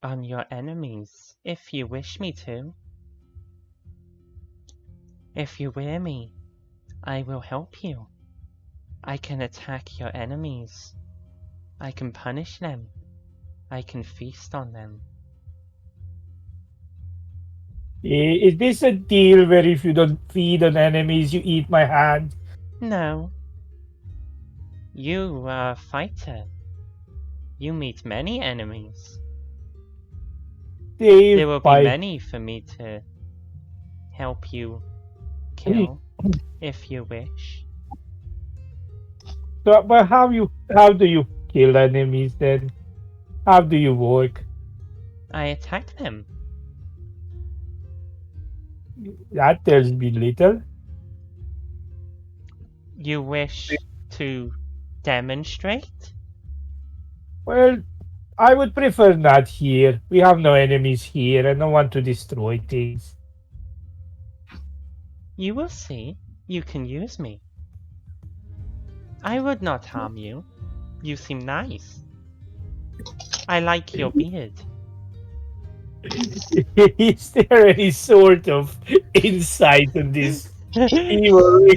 on your enemies if you wish me to. If you wear me, I will help you. I can attack your enemies. I can punish them. I can feast on them. Is this a deal where if you don't feed on enemies, you eat my hand? No. You are a fighter. You meet many enemies. There will be many for me to help you kill, if you wish. So, but how do you kill enemies then? How do you work? I attack them. That tells me little. You wish to demonstrate? Well, I would prefer not here. We have no enemies here. I don't want to destroy things. You will see. You can use me. I would not harm you. You seem nice. I like your beard. Is there any sort of insight on this evil?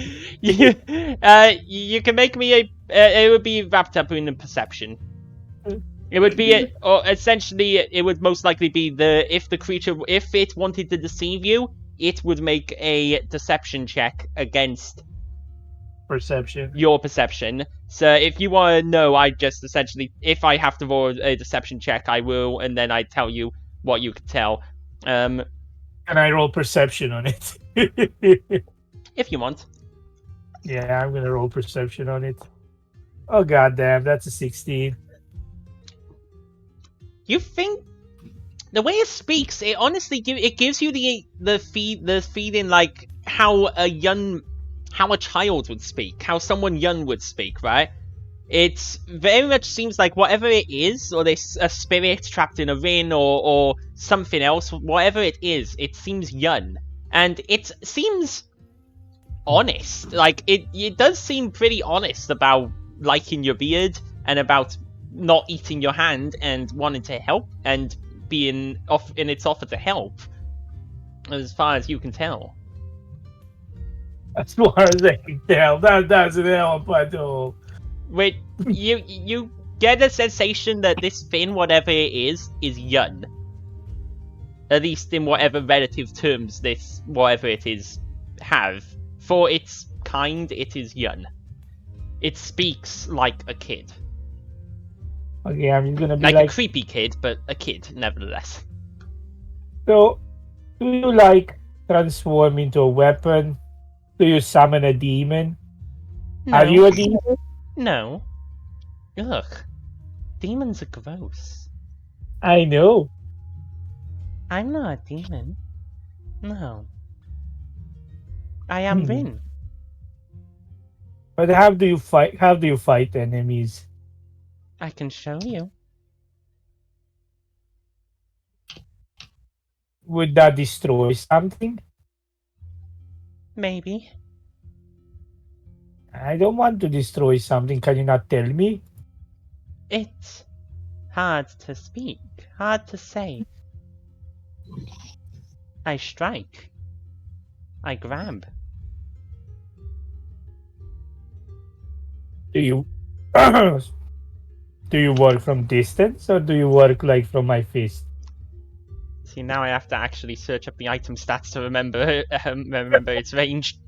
You can make me a. It would be wrapped up in a perception. It would be, or essentially, it would most likely be if the creature, if it wanted to deceive you, it would make a deception check against Perception. your perception. So if you want to know, I just essentially, if I have to roll a deception check, I will, and then I tell you what you can tell. Can I roll perception on it? If you want. Yeah, I'm gonna roll perception on it. Oh goddamn, that's a 16. You think the way it speaks, it honestly gives you the feeling like how a child would speak, how someone young would speak, right? It very much seems like whatever it is, or there's a spirit trapped in a ring, or something else, whatever it is, it seems young, and it seems honest. Like it does seem pretty honest about liking your beard and about not eating your hand and wanting to help and being in its offer to help, as far as you can tell. As far as I can tell, that doesn't help at all. Wait, you get a sensation that this thing, whatever it is young. At least in whatever relative terms this whatever it is have. For its kind, it is young. It speaks like a kid. Okay, I'm just gonna be like like a creepy kid, but a kid nevertheless. So, do you like transform into a weapon? Do you summon a demon? No. Are you a demon? No. Ugh. Demons are gross. I know. I'm not a demon. No. I am Rin. But how do you fight? How do you fight enemies? I can show you. Would that destroy something? Maybe. I don't want to destroy something. Can you not tell me? It's hard to speak, hard to say. I strike. I grab. Do you do you work from distance or do you work like from my fist? See, now I have to actually search up the item stats to remember its range.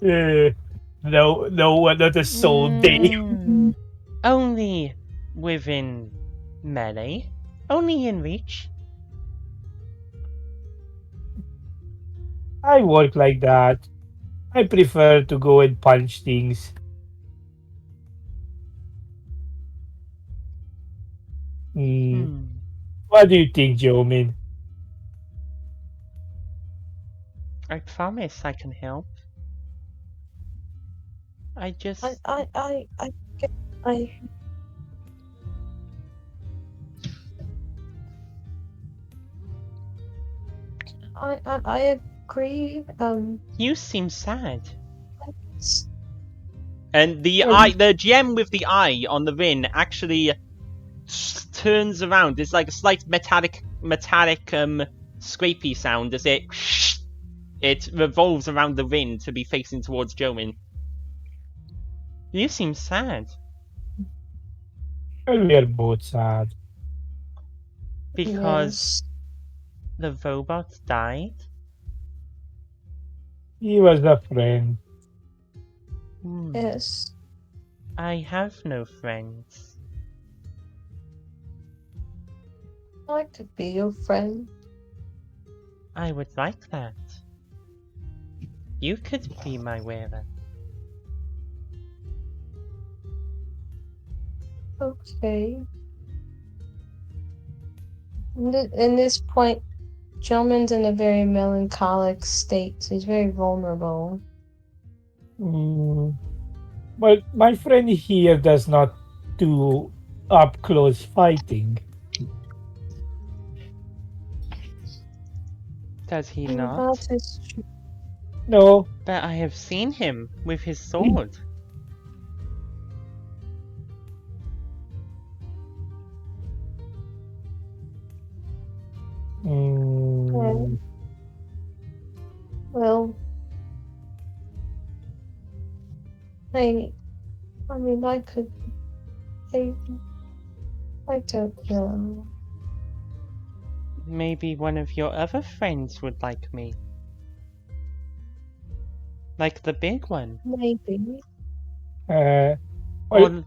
No, not a soul day. Only within melee. Only in reach. I work like that. I prefer to go and punch things. What do you think, Jomin? I promise I can help. I just... I agree. You seem sad. And the gem with the eye on the ring actually turns around. There's like a slight metallic scrapey sound as it revolves around the ring to be facing towards Jomin. You seem sad. Well, we are both sad. Because the robot died? He was a friend. Yes. I have no friends. I could be your friend. I would like that. You could be my wearer. Okay. In this point, Jomin's in a very melancholic state, so he's very vulnerable. Well, my friend here does not do up-close fighting. Does he not? That is true. No. But I have seen him with his sword. Well, I mean, I could. I don't know. Maybe one of your other friends would like me. Like the big one. Maybe. Or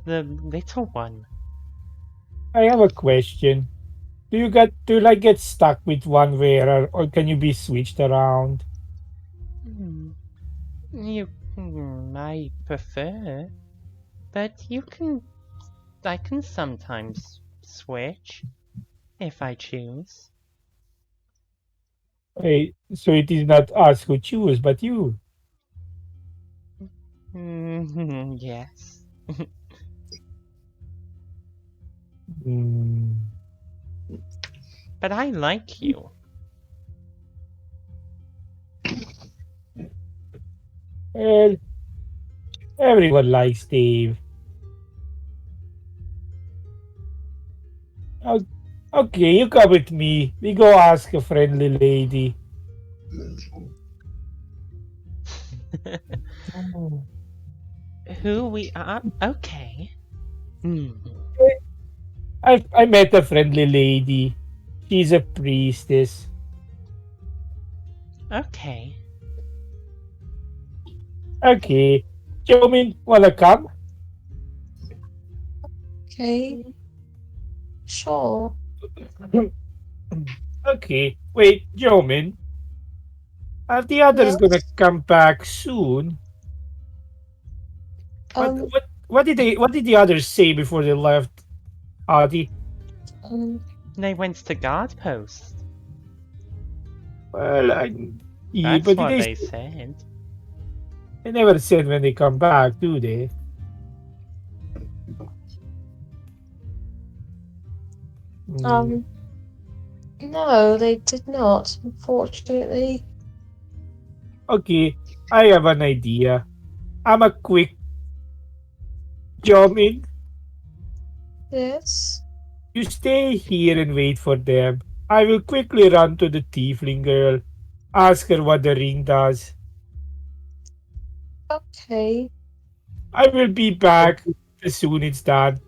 the little one. I have a question. Do you get stuck with one wearer, or can you be switched around? I prefer, but I can sometimes switch if I choose. Hey, so it is not us who choose, but you. Yes. But I like you. Well, everyone likes Dave. Okay, you come with me. We go ask a friendly lady. Who we are? Okay. I met a friendly lady. She's a priestess. Okay. Okay. Jomin, wanna come? Okay. Sure. Okay. Wait, Jomin. Are the others gonna come back soon? What did the others say before they left, Adi? They went to guard post. Well, That's but what they said. They never said when they come back, do they? No, they did not, unfortunately. Okay, I have an idea. I'm a quick Jomin. Yes. You stay here and wait for them. I will quickly run to the tiefling girl, ask her what the ring does. Okay. I will be back as soon as it's done.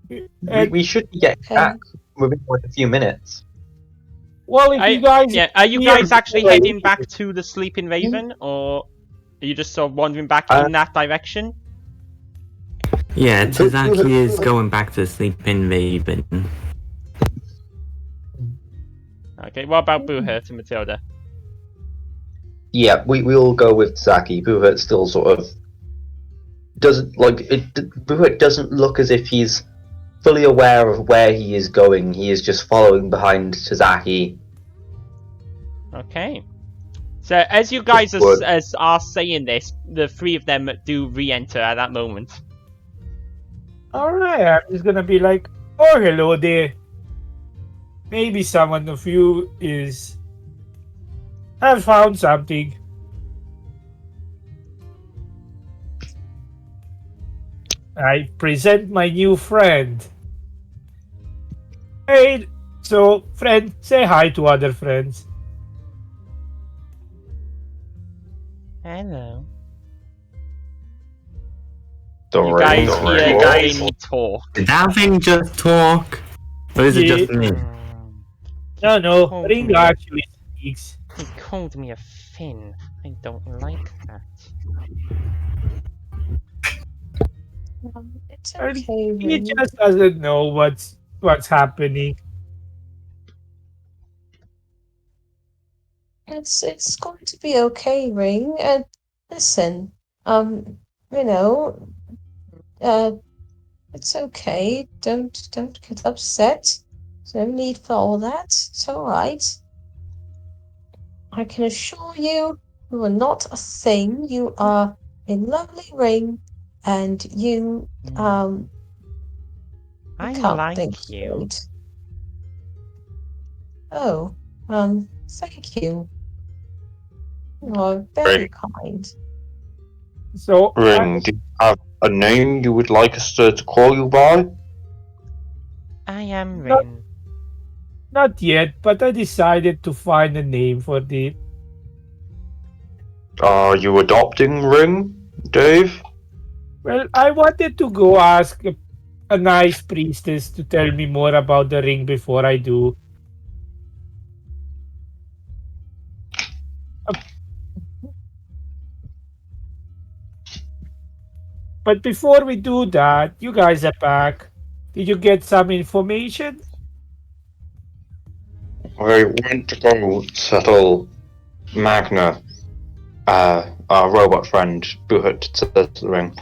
We should be getting back within like a few minutes. Well, if you guys... Yeah, are you guys actually heading back to the Sleeping Raven, or are you just sort of wandering back in that direction? Yeah, Tazaki is going back to Sleeping Raven. Okay, what about Boohurt and Matilda? Yeah, we'll go with Zaki. Buhut still sort of doesn't like it. Buhut doesn't look as if he's fully aware of where he is going. He is just following behind Tazaki. Okay. So as you guys are saying this, the three of them do re-enter at that moment. Alright, I'm just gonna be like, oh, hello there. Maybe someone of you have found something. I present my new friend. Hey, so friend, say hi to other friends. Hello. The You ring, guys the hear ring. the ring talk. Did that thing just talk? Or is it Yeah. just me? No, Called Ring me. actually speaks. He called me a Finn. I don't like that. It's And okay, he Ring. just doesn't know what's happening. It's going to be okay, Ring. And listen, you know, it's okay. Don't get upset. There's no need for all that. It's all right. I can assure you, you are not a thing. You are a lovely ring, and you I can't think like you. straight. Oh, thank you. You are very kind. So Ring, do you have a name you would like us to call you by? I am Not- Rin. not yet, but I decided to find a name for the. Are you adopting Ring, Dave? Well, I wanted to go ask a nice priestess to tell me more about the ring before I do. But before we do that, you guys are back. Did you get some information? I went to go settle Magna, our robot friend, Buhut to the ring.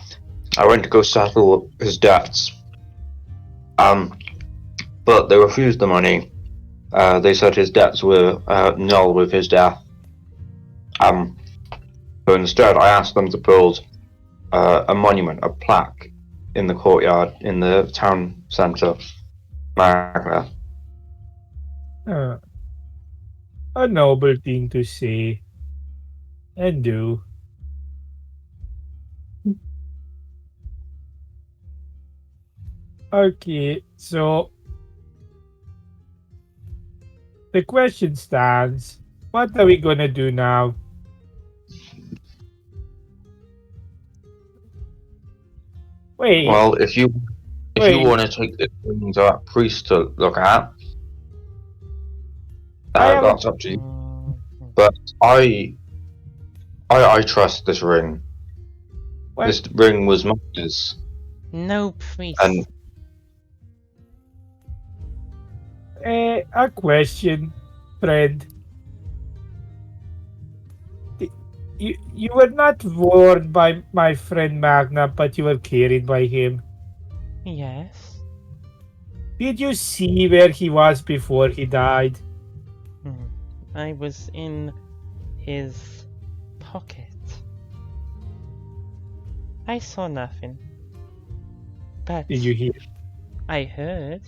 I went to go settle his debts. But they refused the money. They said his debts were null with his death. So instead, I asked them to build a monument, a plaque, in the courtyard in the town centre, Magna. A noble thing to say and do. Okay, so the question stands. What are we gonna do now? Wait, Well, if you Wait. want to take the ring to that priest to look at, I have- that's up to you. But I trust this ring. Well- This ring was Magna's. No priest. And a question, friend. You were not warned by my friend Magna, but you were carried by him. Yes. Did you see where he was before he died? I was in his pocket. I saw nothing. But Did you hear? I heard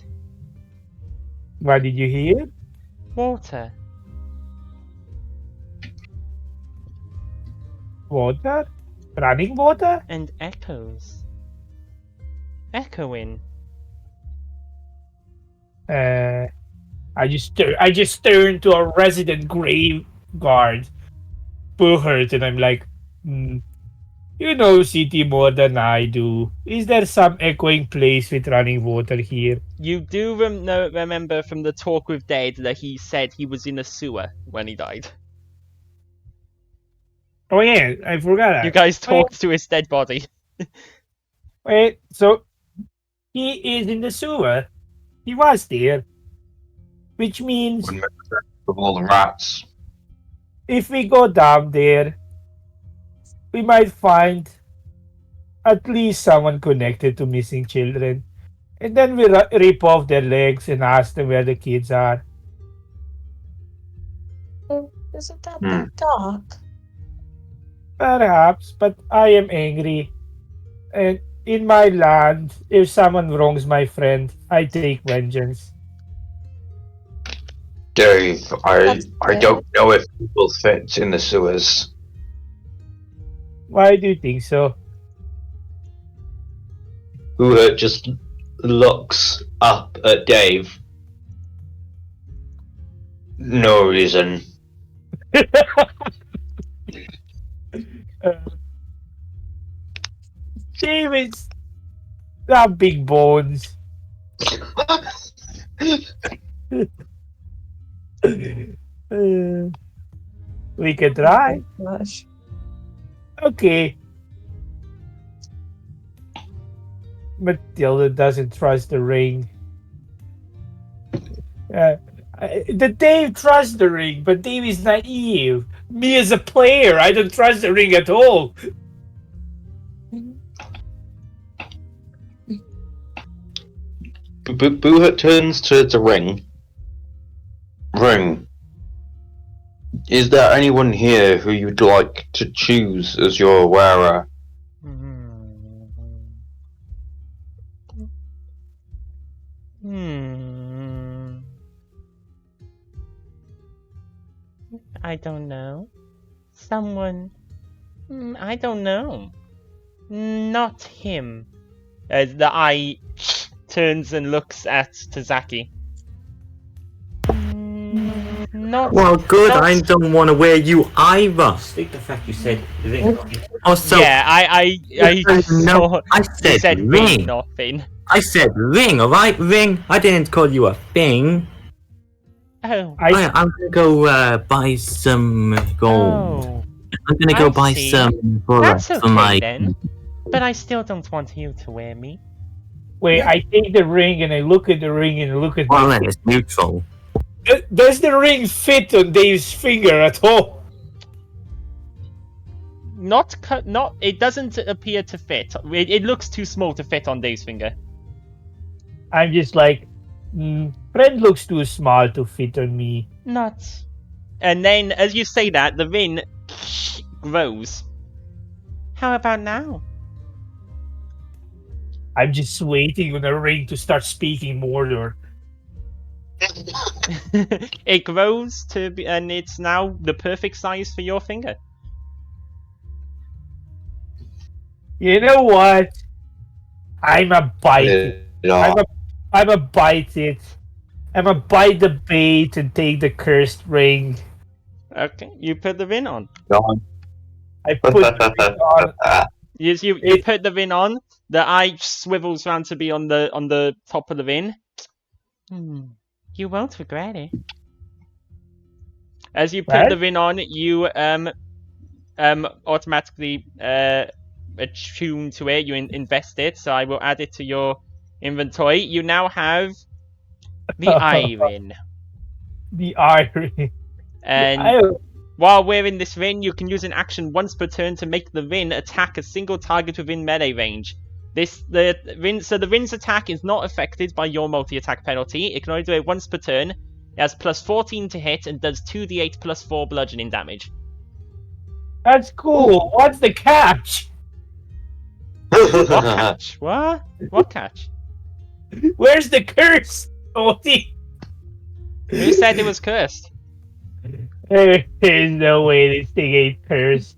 What did you hear? water. Water? Running water? And echoes. Echoing. I just turned to a resident grave guard, Buhurt, and I'm like, you know city more than I do. Is there some echoing place with running water here? You do remember from the talk with Dead that he said he was in a sewer when he died. Oh yeah, I forgot that. You guys talked to his dead body. Wait, so he is in the sewer. He was there. Which means with all the rats. if we go down there, we might find at least someone connected to missing children. And then we rip off their legs and ask them where the kids are. Isn't that Hmm. that dark? Perhaps, but I am angry. And in my land, if someone wrongs my friend, I take vengeance. Dave, That's I good. don't know if people fit in the sewers. Why do you think so? Who just looks up at Dave. No reason. David's got big bones. We could try. Gosh. Okay. Matilda doesn't trust the ring. The Dave trusts the ring, but Dave is naive. Me as a player, I don't trust the ring at all. Boohut turns to the ring. Ring. Is there anyone here who you'd like to choose as your wearer? I don't know. Someone. I don't know. Not him. As the eye turns and looks at Tazaki. Not. Well, good. not- I don't want to wear you either. Speak the fact you said ring. Also, yeah, I no, I you said said ring. not Finn. I said ring, alright? Ring. I didn't call you a thing. Oh. I'm gonna go buy some gold. Oh. I'm gonna go I buy see. some That's bullets okay for my. then. But I still don't want you to wear me. Wait, I take the ring and I look at the ring and look at Well, my then it's neutral. Does the ring fit on Dave's finger at all? Not. It doesn't appear to fit. It looks too small to fit on Dave's finger. I'm just like, friend looks too small to fit on me. Not. And then, as you say that, the ring grows. How about now? I'm just waiting on the ring to start speaking Mordor. It grows to be, and it's now the perfect size for your finger. You know what? I'm a bite it. I'm a bite it. I'm a bite the bait and take the cursed ring. Okay, you put the ring on. I put the ring on. Yes, you put the ring on. The eye swivels round to be on the top of the ring. You won't regret it. As you put What? the ring on, you automatically attune to it. You invest it. So I will add it to your inventory. You now have the eye ring. The eye ring. And while wearing this ring, you can use an action once per turn to make the ring attack a single target within melee range. The ring's attack is not affected by your multi-attack penalty. It can only do it once per turn. It has plus 14 to hit and does 2d8 plus 4 bludgeoning damage. That's cool. What's the catch? What catch? What? What catch? Where's the curse? Odie? Who said it was cursed? There's no way this thing ain't cursed.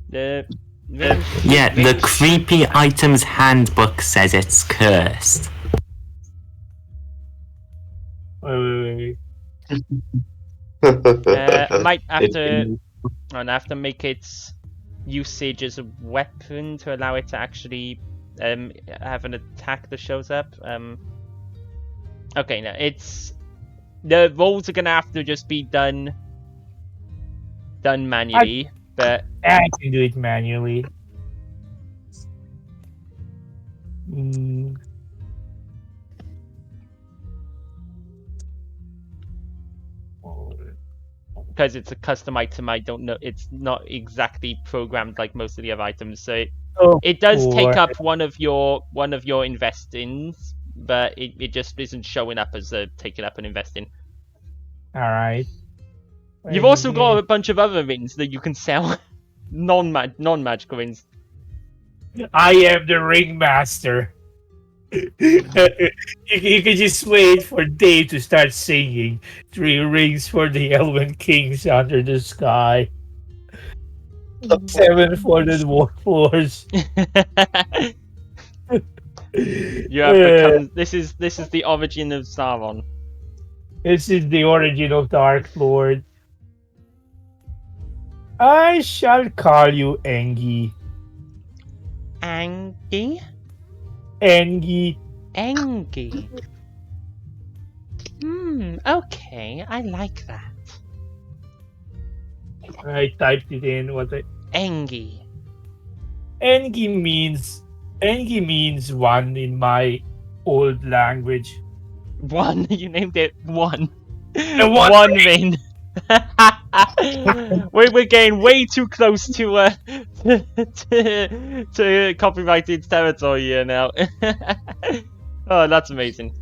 The the creepy items handbook says it's cursed. Wait. I might have to make its usage as a weapon to allow it to actually have an attack that shows up. Okay, no, the rolls are gonna have to just be done manually, but I can do it manually. because it's a custom item, I don't know. It's not exactly programmed like most of the other items, so it does take up one of your investings, but it just isn't showing up as taking up an investing. All right. You've also got a bunch of other rings that you can sell, non-magical rings. I am the ringmaster. You can just wait for Dave to start singing 3 rings for the Elven Kings under the sky. 7 for the dwarf floors. You have become. This is the origin of Sauron. This is the origin of Dark Lord. I shall call you Engi. Angie? Engi. Engie. Okay, I like that. I typed it in. Engie. Engi means one in my old language. One? You named it one. One ring. We're getting way too close to copyrighted territory here now. Oh, that's amazing.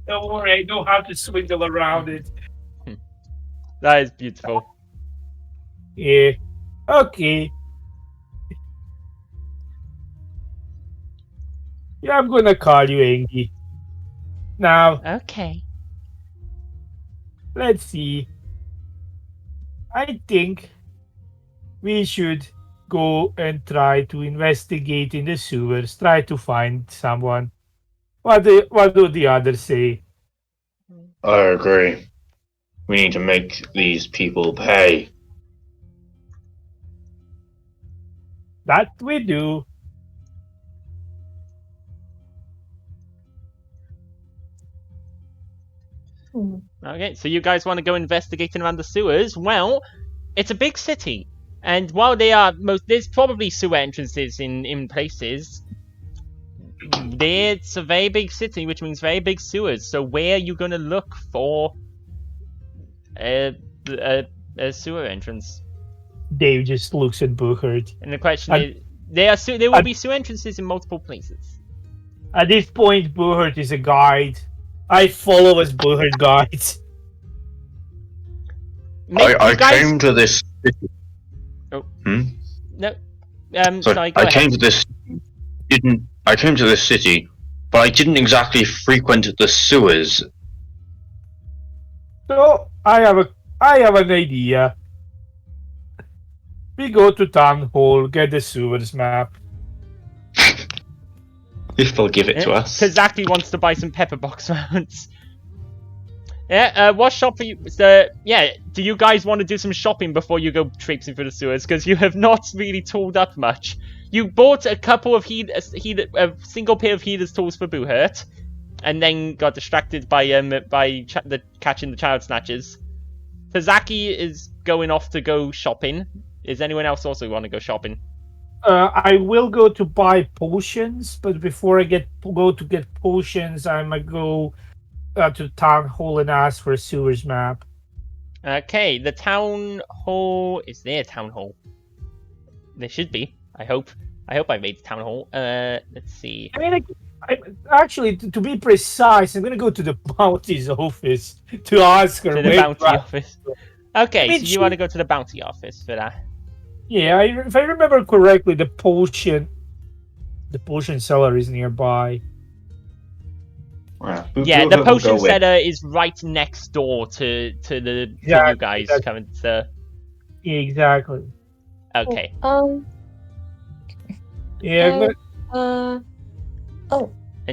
Don't worry, I know how to swindle around it. That is beautiful. Yeah. Okay. Yeah, I'm gonna call you Engi. Now, Okay. let's see. I think we should go and try to investigate in the sewers, try to find someone. What do the others say? I agree. We need to make these people pay. That we do. Okay, so you guys want to go investigating around the sewers? Well, it's a big city, and while there's probably sewer entrances in places. It's a very big city, which means very big sewers. So where are you going to look for a sewer entrance? Dave just looks at Buchert. And the question is, there will be sewer entrances in multiple places. At this point, Buchert is a guide. I follow as Buchert guides. I came to this city. Oh. No. Sorry, go I ahead. came to this. I came to this city, but I didn't exactly frequent the sewers. So I have an idea. We go to town hall, get the sewers map. If they'll give it to us. Kazaki wants to buy some pepper box rounds. Yeah, what shop are you... do you guys want to do some shopping before you go traipsing through the sewers? Because you have not really tooled up much. You bought a couple of a single pair of healer's tools for Buchert, and then got distracted by catching the child snatchers. Kazaki is going off to go shopping. Is anyone else also want to go shopping? I will go to buy potions, but before I go to get potions, I'm gonna go to town hall and ask for a sewers map. Okay, the town hall... Is there a town hall? There should be. I hope I made the town hall. Let's see. I mean, actually, to be precise, I'm gonna go to the bounty's office to ask her. To the bounty office. Okay, so you want to go to the bounty office for that? Yeah, if I remember correctly, the potion seller is nearby. Yeah, the potion seller is right next door to you guys coming to. Yeah, exactly. Okay. Yeah. And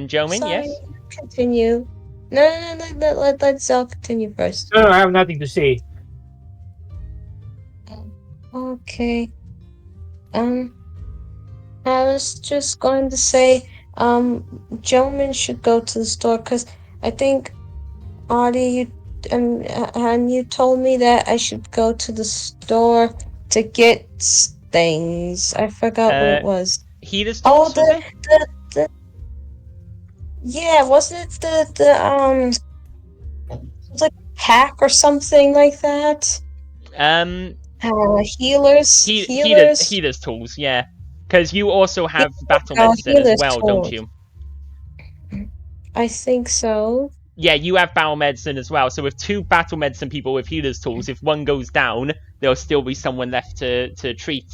Jomin, sorry, yes. Continue. No. Let's all continue first. No, I have nothing to say. Okay. I was just going to say, Jomin should go to the store because I think, Artie, you told me that I should go to the store to get things. I forgot what it was. Heater's tools? The yeah, wasn't it the it was like pack or something like that? Healers? Healer's tools, yeah. Because you also have battle Oh, medicine as healer's well, don't tools. you? I think so. Yeah, you have battle medicine as well. So with 2 battle medicine people with healer's tools, if one goes down, there'll still be someone left to treat.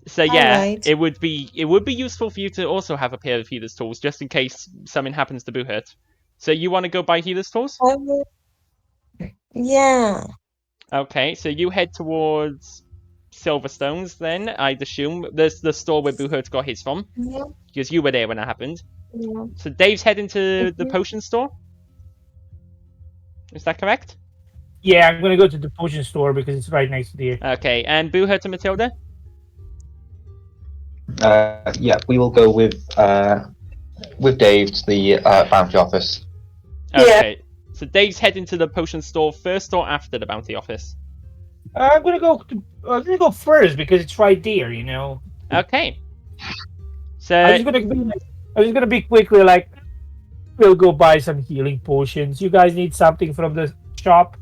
So yeah, Alright. it would be useful for you to also have a pair of healer's tools, just in case something happens to Buhurt. So you want to go buy healer's tools? Yeah. Okay, so you head towards Silverstones then, I'd assume. There's the store where Buhurt got his from, Yeah. because you were there when it happened. Yeah. So Dave's heading to the Mhm. potion store? Is that correct? Yeah, I'm gonna go to the potion store because it's right next to there. Okay, and Buhurt and Matilda? Yeah, we will go with Dave to the bounty office. Okay, so Dave's heading to the potion store first or after the bounty office? I'm gonna go first because it's right there. You know. Okay. So I'm just gonna be quickly like, we'll go buy some healing potions. You guys need something from the shop?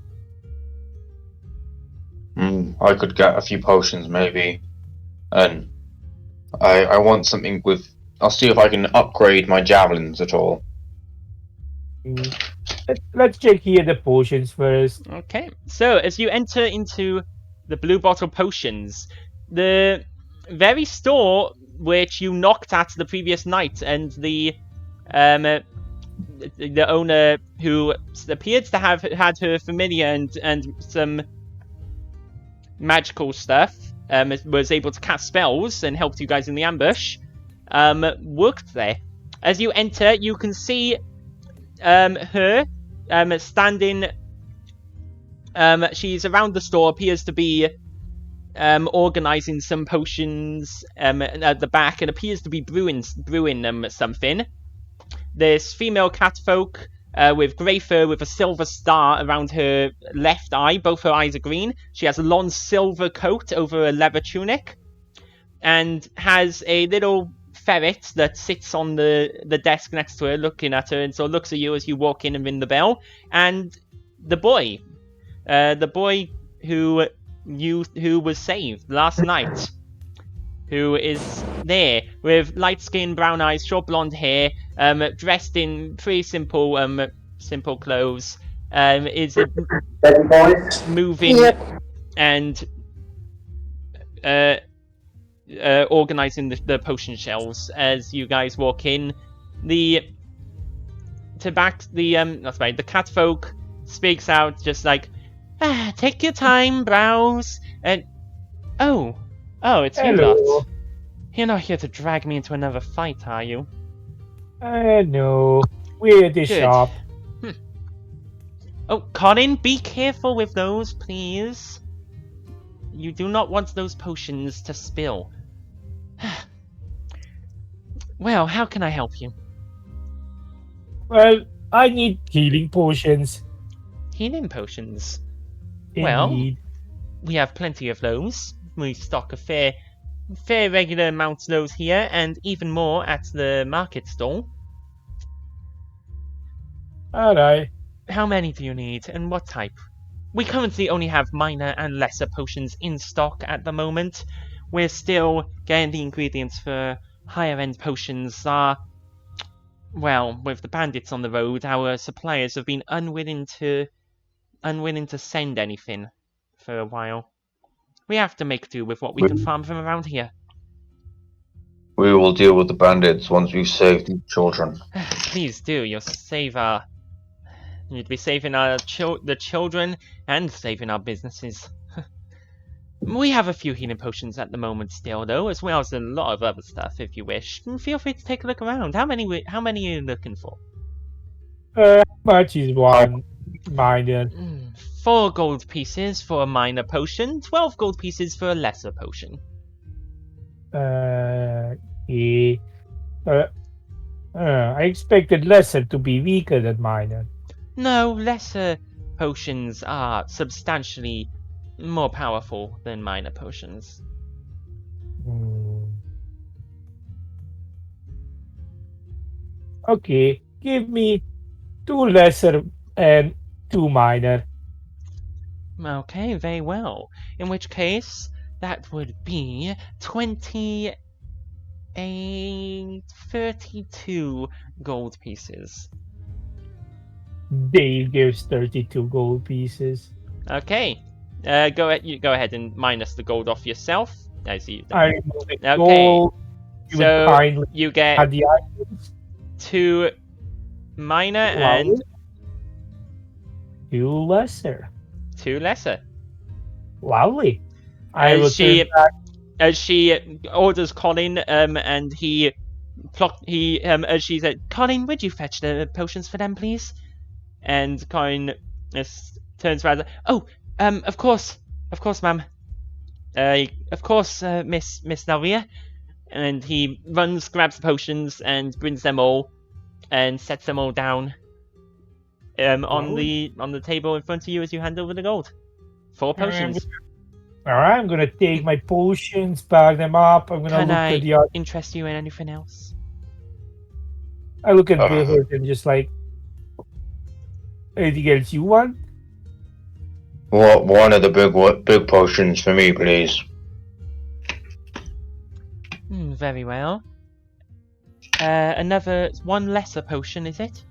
I could get a few potions maybe, and I want something with. I'll see if I can upgrade my javelins at all. Let's check here the potions first. Okay, so as you enter into the Blue Bottle Potions, the very store which you knocked at the previous night, and the owner, who appeared to have had her familiar and some magical stuff, was able to cast spells and helped you guys in the ambush, worked there. As you enter, you can see her standing. She's around the store, appears to be organizing some potions at the back, and appears to be brewing something. This female catfolk with grey fur with a silver star around her left eye. Both her eyes are green. She has a long silver coat over a leather tunic, and has a little ferret that sits on the desk next to her, looking at her, and so looks at you as you walk in and ring the bell. And the boy who was saved last night, who is there with light skin, brown eyes, short blonde hair, dressed in pretty simple clothes, is moving and organizing the potion shelves as you guys walk in. The catfolk speaks out just like, take your time, browse, and oh, it's you lot. You're not here to drag me into another fight, are you? No, we're at the Good. shop. Oh, Colin, be careful with those, please. You do not want those potions to spill. Well, how can I help you? Well, I need healing potions. Healing potions? Indeed. Well, we have plenty of those. We stock a fair regular amount of those here, and even more at the market stall. Alright. How many do you need, and what type? We currently only have minor and lesser potions in stock at the moment. We're still getting the ingredients for higher end potions. Well, with the bandits on the road, our suppliers have been unwilling to send anything for a while. We have to make do with what we can farm from around here. We will deal with the bandits once we save the children. Please do. You'd be saving the children and saving our businesses. We have a few healing potions at the moment still, though, as well as a lot of other stuff if you wish. Feel free to take a look around. How many are you looking for? How much is one minor? 4 gold pieces for a minor potion, 12 gold pieces for a lesser potion. Yeah. I expected lesser to be weaker than minor. No, lesser potions are substantially more powerful than minor potions. Okay, give me 2 lesser and 2 minor. Okay, very well. In which case, that would be 32 gold pieces. Dave gives 32 gold pieces. Okay. Go ahead and minus the gold off yourself. I see you. I remove the Okay. gold. You would So kindly you get add the items. 2 minor and Lovely. 2 lesser. 2 lesser. Lovely. I will turn back. As she orders Colin, and he as she said, Colin, would you fetch the potions for them, please? And Colin turns around. Oh, of course, ma'am. Of course, Miss Nalria. And he runs, grabs the potions, and brings them all, and sets them all down. On the table in front of you as you hand over the gold. 4 potions. Alright, I'm gonna take my potions, bag them up. I'm gonna Can look I at the other. interest you in anything else? I look at Billhurt and just like, anything else you want? What? One of the big potions for me, please. Very well. Another 1 lesser potion, is it?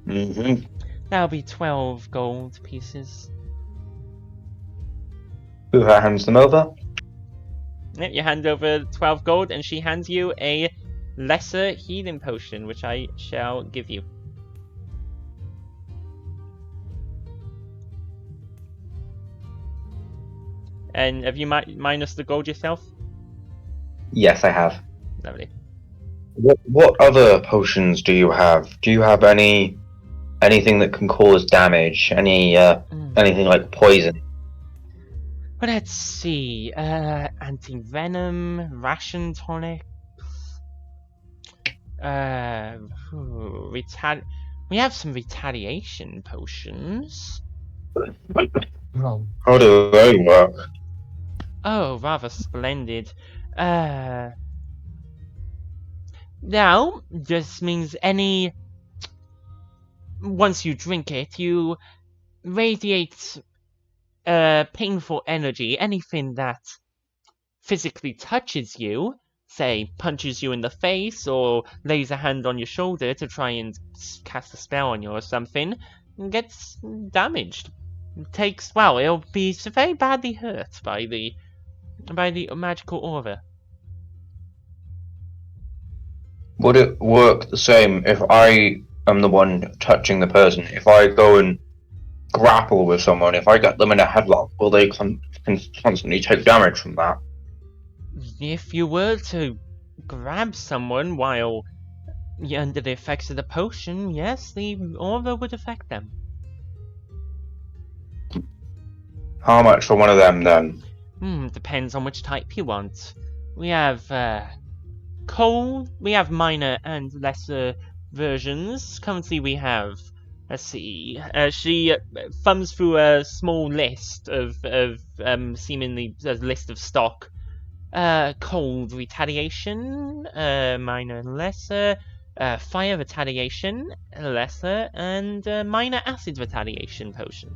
Mm-hmm. That'll be 12 gold pieces. Who hands them over? Yep, you hand over 12 gold, and she hands you a lesser healing potion, which I shall give you. And have you minus the gold yourself? Yes, I have. Lovely. What other potions do you have? Do you have anything that can cause damage? Anything like poison? Well, let's see. Anti-venom, ration tonics. We have some retaliation potions. How do they work? Oh, rather splendid. Now, this means once you drink it, you radiate painful energy. Anything that physically touches you, say punches you in the face or lays a hand on your shoulder to try and cast a spell on you or something, gets damaged. It'll be very badly hurt by the magical aura. Would it work the same if I am the one touching the person? If I go and grapple with someone, if I get them in a headlock, will they constantly take damage from that? If you were to grab someone while you're under the effects of the potion, yes, the aura would affect them. How much for one of them then? Depends on which type you want. We have cold, we have minor and lesser versions. Currently we have, let's see, she thumbs through a small list of seemingly a list of stock. Cold retaliation, minor and lesser, fire retaliation, lesser, and minor acid retaliation potion.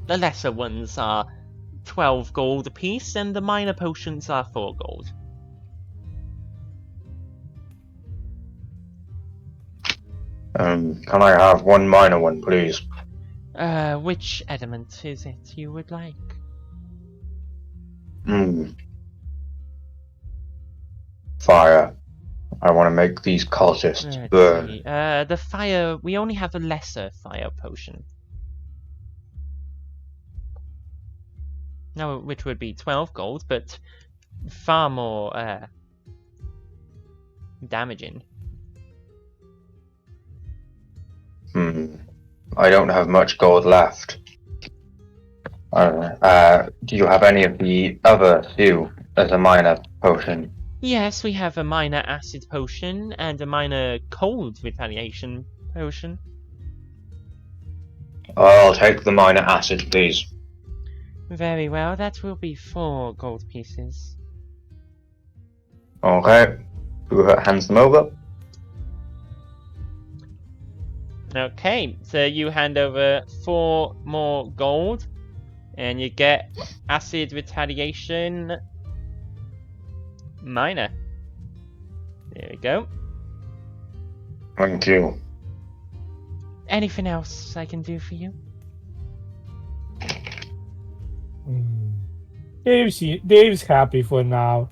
The lesser ones are 12 gold apiece, and the minor potions are 4 gold. Can I have one minor one, please? Which element is it you would like? Fire. I want to make these cultists Let's burn. see. The fire, we only have a lesser fire potion. No, which would be 12 gold, but far more damaging. I don't have much gold left. Do you have any of the other two as a minor potion? Yes, we have a minor acid potion and a minor cold retaliation potion. I'll take the minor acid, please. Very well, that will be 4 gold pieces. Okay. Who hands them over? Okay, so you hand over 4 more gold, and you get acid retaliation minor. There we go. Thank you. Anything else I can do for you? Dave's happy for now.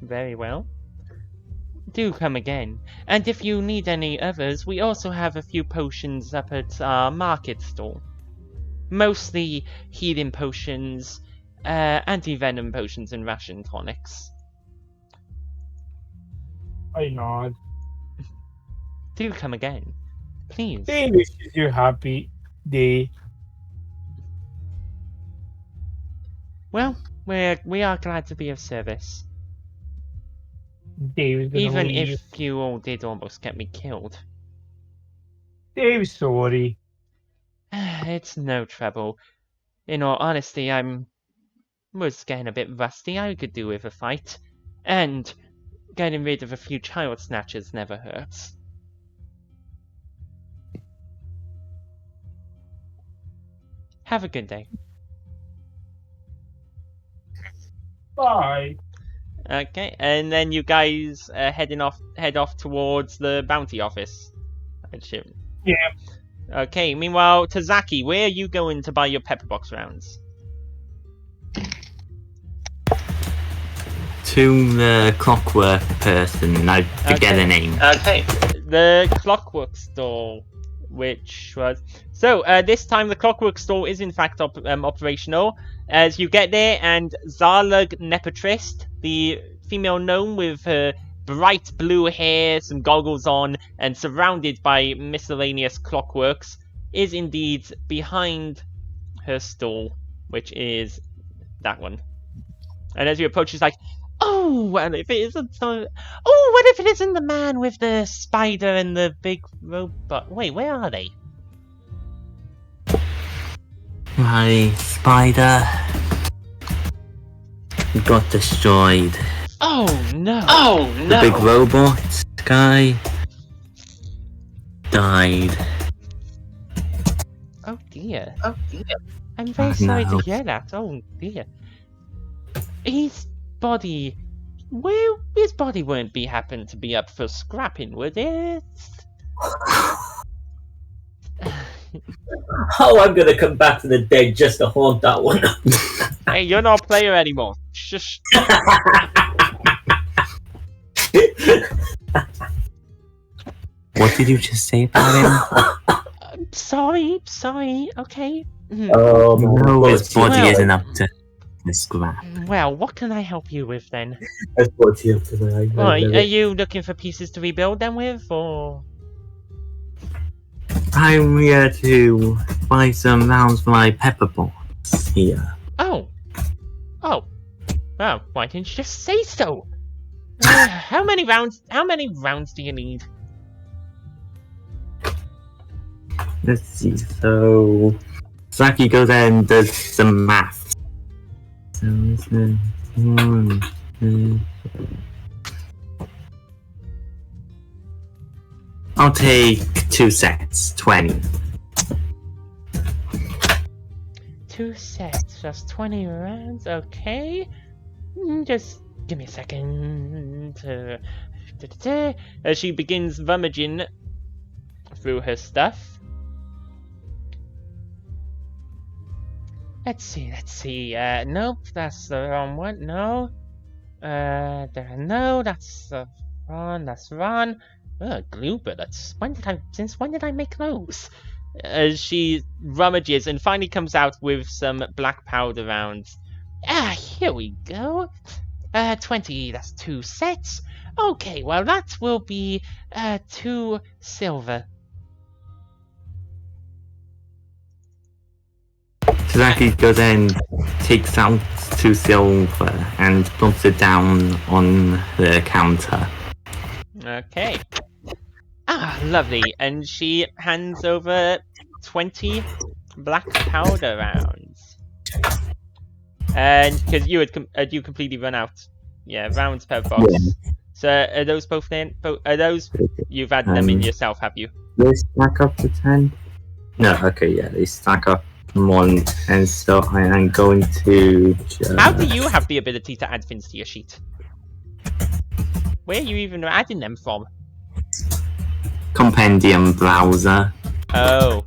Very well. Do come again. And if you need any others, we also have a few potions up at our market stall. Mostly healing potions, anti-venom potions, and ration tonics. I nod. Do come again. Please. Dave wishes you happy day. Well, we are glad to be of service. Dave's gonna Even leave. if you all did almost get me killed. Dave's sorry. It's no trouble. In all honesty, was getting a bit rusty. I could do with a fight. And getting rid of a few child snatchers never hurts. Have a good day. Bye. Okay, and then you guys head off towards the bounty office, I assume. Yeah. Okay, meanwhile, Tazaki, where are you going to buy your pepper box rounds? To the clockwork person, I forget the name. Okay, the clockwork store, which was... So, this time the clockwork store is in fact operational, as you get there and Zarlug Nepatrist, the female gnome with her bright blue hair, some goggles on, and surrounded by miscellaneous clockworks, is indeed behind her stall, which is that one. And as you approach, she's like, "Oh, well, if it isn't the... Oh, what if it isn't the man with the spider and the big robot? Wait, where are they?" My spider got destroyed. Oh no! Oh no! The big robot guy died. Oh dear. Oh dear. I'm very sorry to no. hear that. Oh dear. His body... Well, his body won't be happen to be up for scrapping, would it? Oh, I'm gonna come back to the dead just to haunt that one. Hey, you're not a player anymore. Shush. What did you just say about him? Sorry, okay. Oh, No, his body Well- isn't up to the scrap. Well, what can I help you with then? That's what's here tonight. Oh, are you looking for pieces to rebuild them with, or...? I'm here to buy some rounds for my pepper box here. Oh. Oh. Well, why didn't you just say so? How many rounds do you need? Let's see, so... Saki goes there and does some math. So it's one, two... I'll take 2 sets, 20. 2 sets, just 20 rounds, okay. Just give me a second. As she begins rummaging through her stuff. Let's see, nope, that's the wrong one, no. No, that's wrong. Glue bullets. Since when did I make those? As she rummages and finally comes out with some black powder rounds. Here we go. 20, that's 2 sets. Okay, well that will be 2 silver. Saki goes in, takes out 2 silver and puts it down on the counter. Okay. Lovely. And she hands over 20 black powder rounds. And because you had you completely run out, rounds per box. Yeah. So are those both then? Are those you've added them in yourself? Have you? they stack up to 10? No, okay, yeah, they stack up more than 10, so I am going to just... How do you have the ability to add things to your sheet? Where are you even adding them from? Compendium browser. Oh.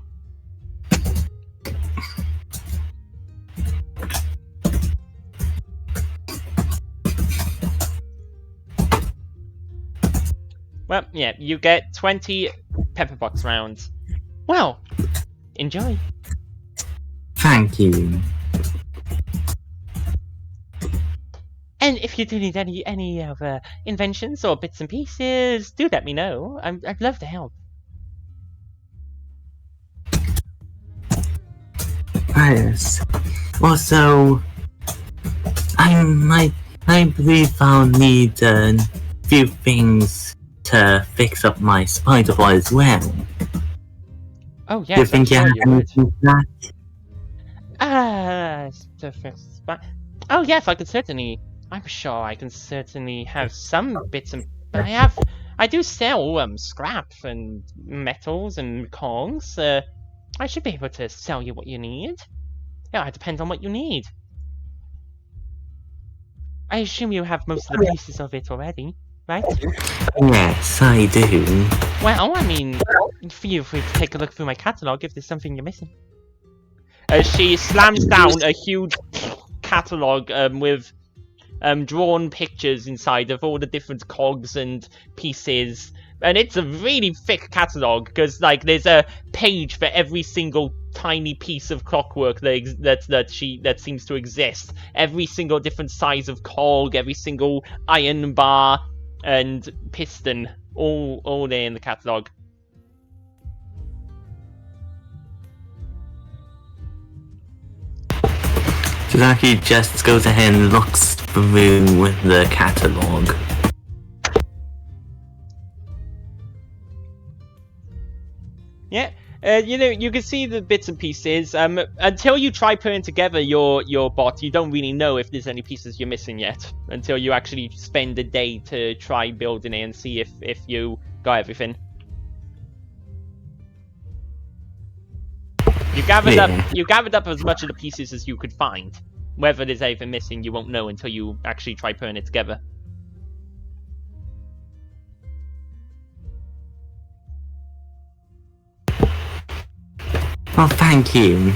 Well, yeah, you get 20 pepperbox rounds. Well, enjoy. Thank you. And if you do need any other inventions or bits and pieces, do let me know. I'd love to help. Yes. Also, I believe I'll need a few things to fix up my spider bot as well. Oh Do you yes, I'm think you sure have you would. anything for that? Oh yes, I'm sure I can certainly have some bits and I do sell scrap and metals and cogs. I should be able to sell you what you need. Yeah, it depends on what you need. I assume you have most of the pieces of it already, right? Yes, I do. Well, I mean, feel free to take a look through my catalogue if there's something you're missing. She slams down a huge catalogue with drawn pictures inside of all the different cogs and pieces, and it's a really thick catalogue because like there's a page for every single tiny piece of clockwork that seems to exist, every single different size of cog, every single iron bar and piston, all there in the catalogue. Tsunaki just goes ahead and looks through the catalogue. Yeah, you can see the bits and pieces. Until you try putting together your bot, you don't really know if there's any pieces you're missing yet. Until you actually spend a day to try building it and see if you got everything. You gathered up as much of the pieces as you could find. Whether there's anything missing, you won't know until you actually try putting it together. Well, thank you.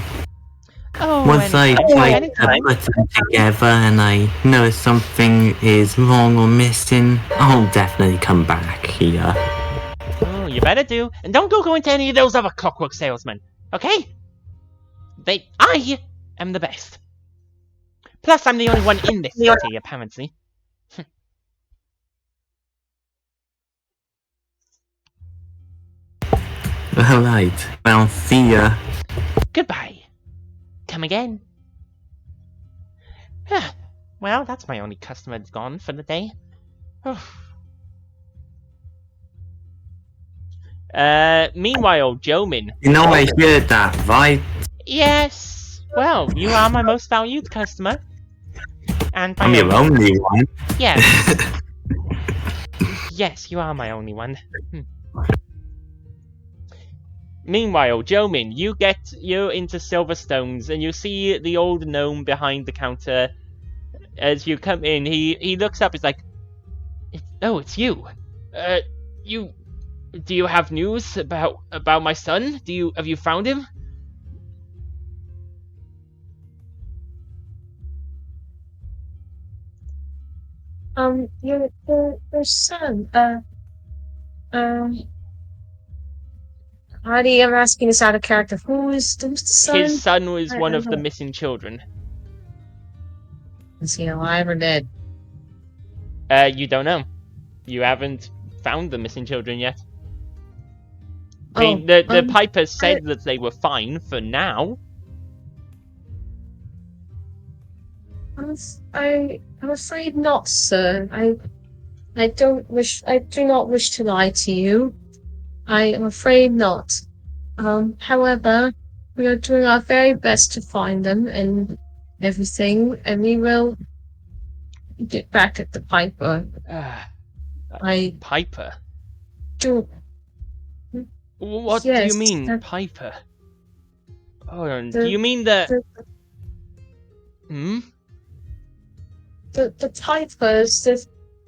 Oh, Once I try to put them together and I know something is wrong or missing, I'll definitely come back here. Oh, you better do. And don't go going to any of those other clockwork salesmen, okay? I am the best. Plus, I'm the only one in this city, apparently. Alright, well, see ya. Goodbye. Come again. Well, that's my only customer gone for the day. Meanwhile, Jomin. You know I heard that, right? Yes. Well, you are my most valued customer. And I'm your only one. Yes. Yes, you are my only one. Meanwhile, Jomin, you're into Silverstones, and you see the old gnome behind the counter. As you come in, he looks up. He's like, "Oh, it's you. Do you have news about my son? Have you found him?" Your son. Hardy, I'm asking this out of character. Who's the son? His son was one of the missing children. Is he alive or dead? You don't know. You haven't found the missing children yet. I mean, the Piper said that they were fine for now. I'm afraid not, sir. I do not wish to lie to you. I am afraid not. However, we are doing our very best to find them and everything, and we will get back at the Piper. Piper? What do Yes, you mean, the- Piper? Hold on. the- Do you mean that? the- Hmm. The Pipers,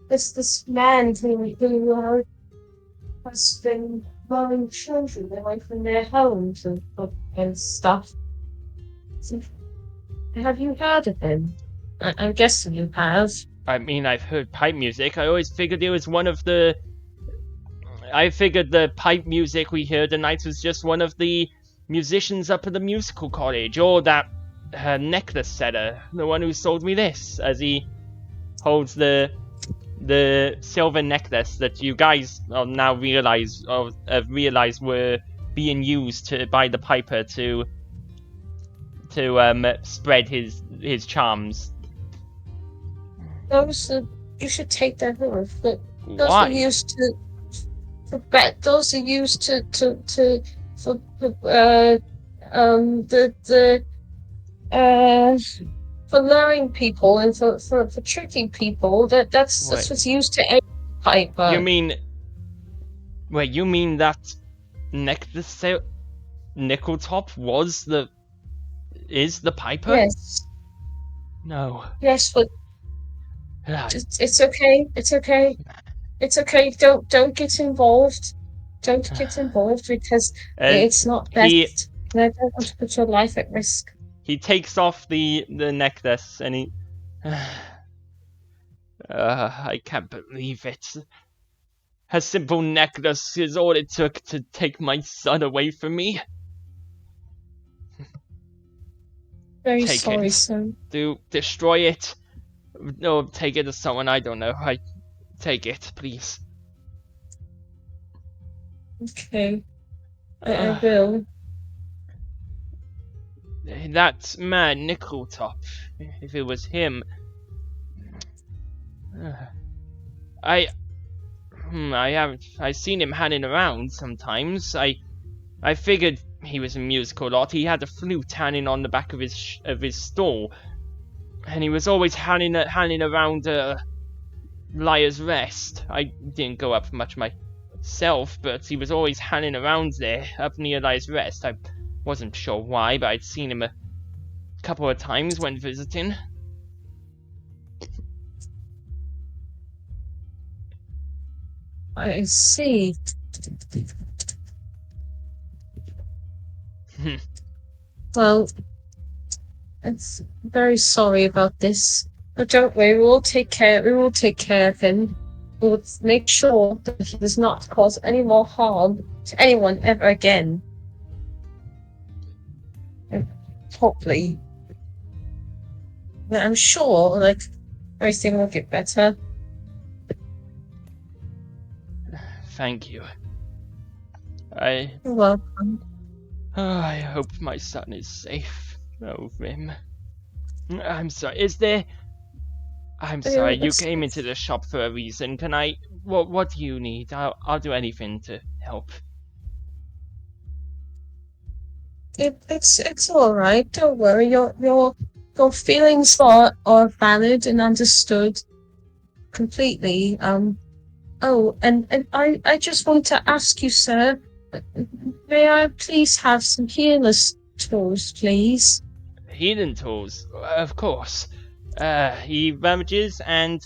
this man who has been luring children away from their homes and stuff. So, have you heard of him? I'm guessing you have. I mean, I've heard pipe music. I always figured it was one of the. I figured the pipe music we heard tonight was just one of the musicians up at the musical college, or that necklace setter, the one who sold me this, as he holds the silver necklace that you guys now realize were being used by the Piper to spread his charms. Those you should take them off. But those Why? are used to. Those are used to for for luring people and for tricking people. That's Wait. what's used to aid Piper. You mean? Wait, you mean that necklace nickel top is the Piper? Yes. No. Yes, but Ah, it's okay. It's okay. It's okay. Don't get involved. Don't get involved because it's not best. I don't want to put your life at risk. He takes off the necklace and he. I can't believe it. A simple necklace is all it took to take my son away from me. Very Take sorry, it. son. Do destroy it. No, take it to someone I don't know. Take it, please. Okay. I will. That man, Nickeltop. If it was him. I've seen him hanging around sometimes. I figured he was a musical lot. He had a flute hanging on the back of his stall, and he was always hanging around Liar's Rest. I didn't go up much myself, but he was always hanging around there, up near Liar's Rest. I wasn't sure why, but I'd seen him a couple of times when visiting. I see. Well, it's very sorry about this. But don't worry, we will take care of him. We'll make sure that he does not cause any more harm to anyone ever again. And hopefully. But I'm sure, like, everything will get better. Thank you. You're welcome. I hope my son is safe. Oh, Vim. I'm sorry. I'm sorry. You came into the shop for a reason. Can I? What do you need? I'll do anything to help. It's all right. Don't worry. Your feelings are valid and understood completely. Oh, and I just want to ask you, sir, may I please have some healer's tools, please? Healing tools, of course. He ravages and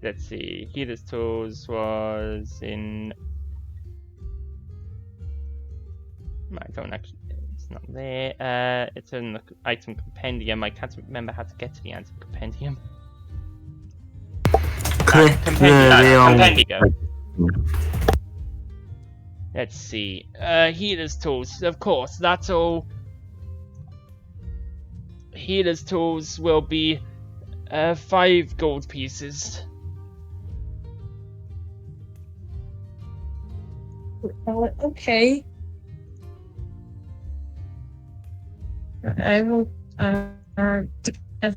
let's see. Healer's tools was in. I don't actually. It's not there. It's in the item compendium. I can't remember how to get to the item compendium. Compendium. Let's see. Healer's tools, of course. That's all. Healer's tools will be 5 gold pieces. Okay. I will have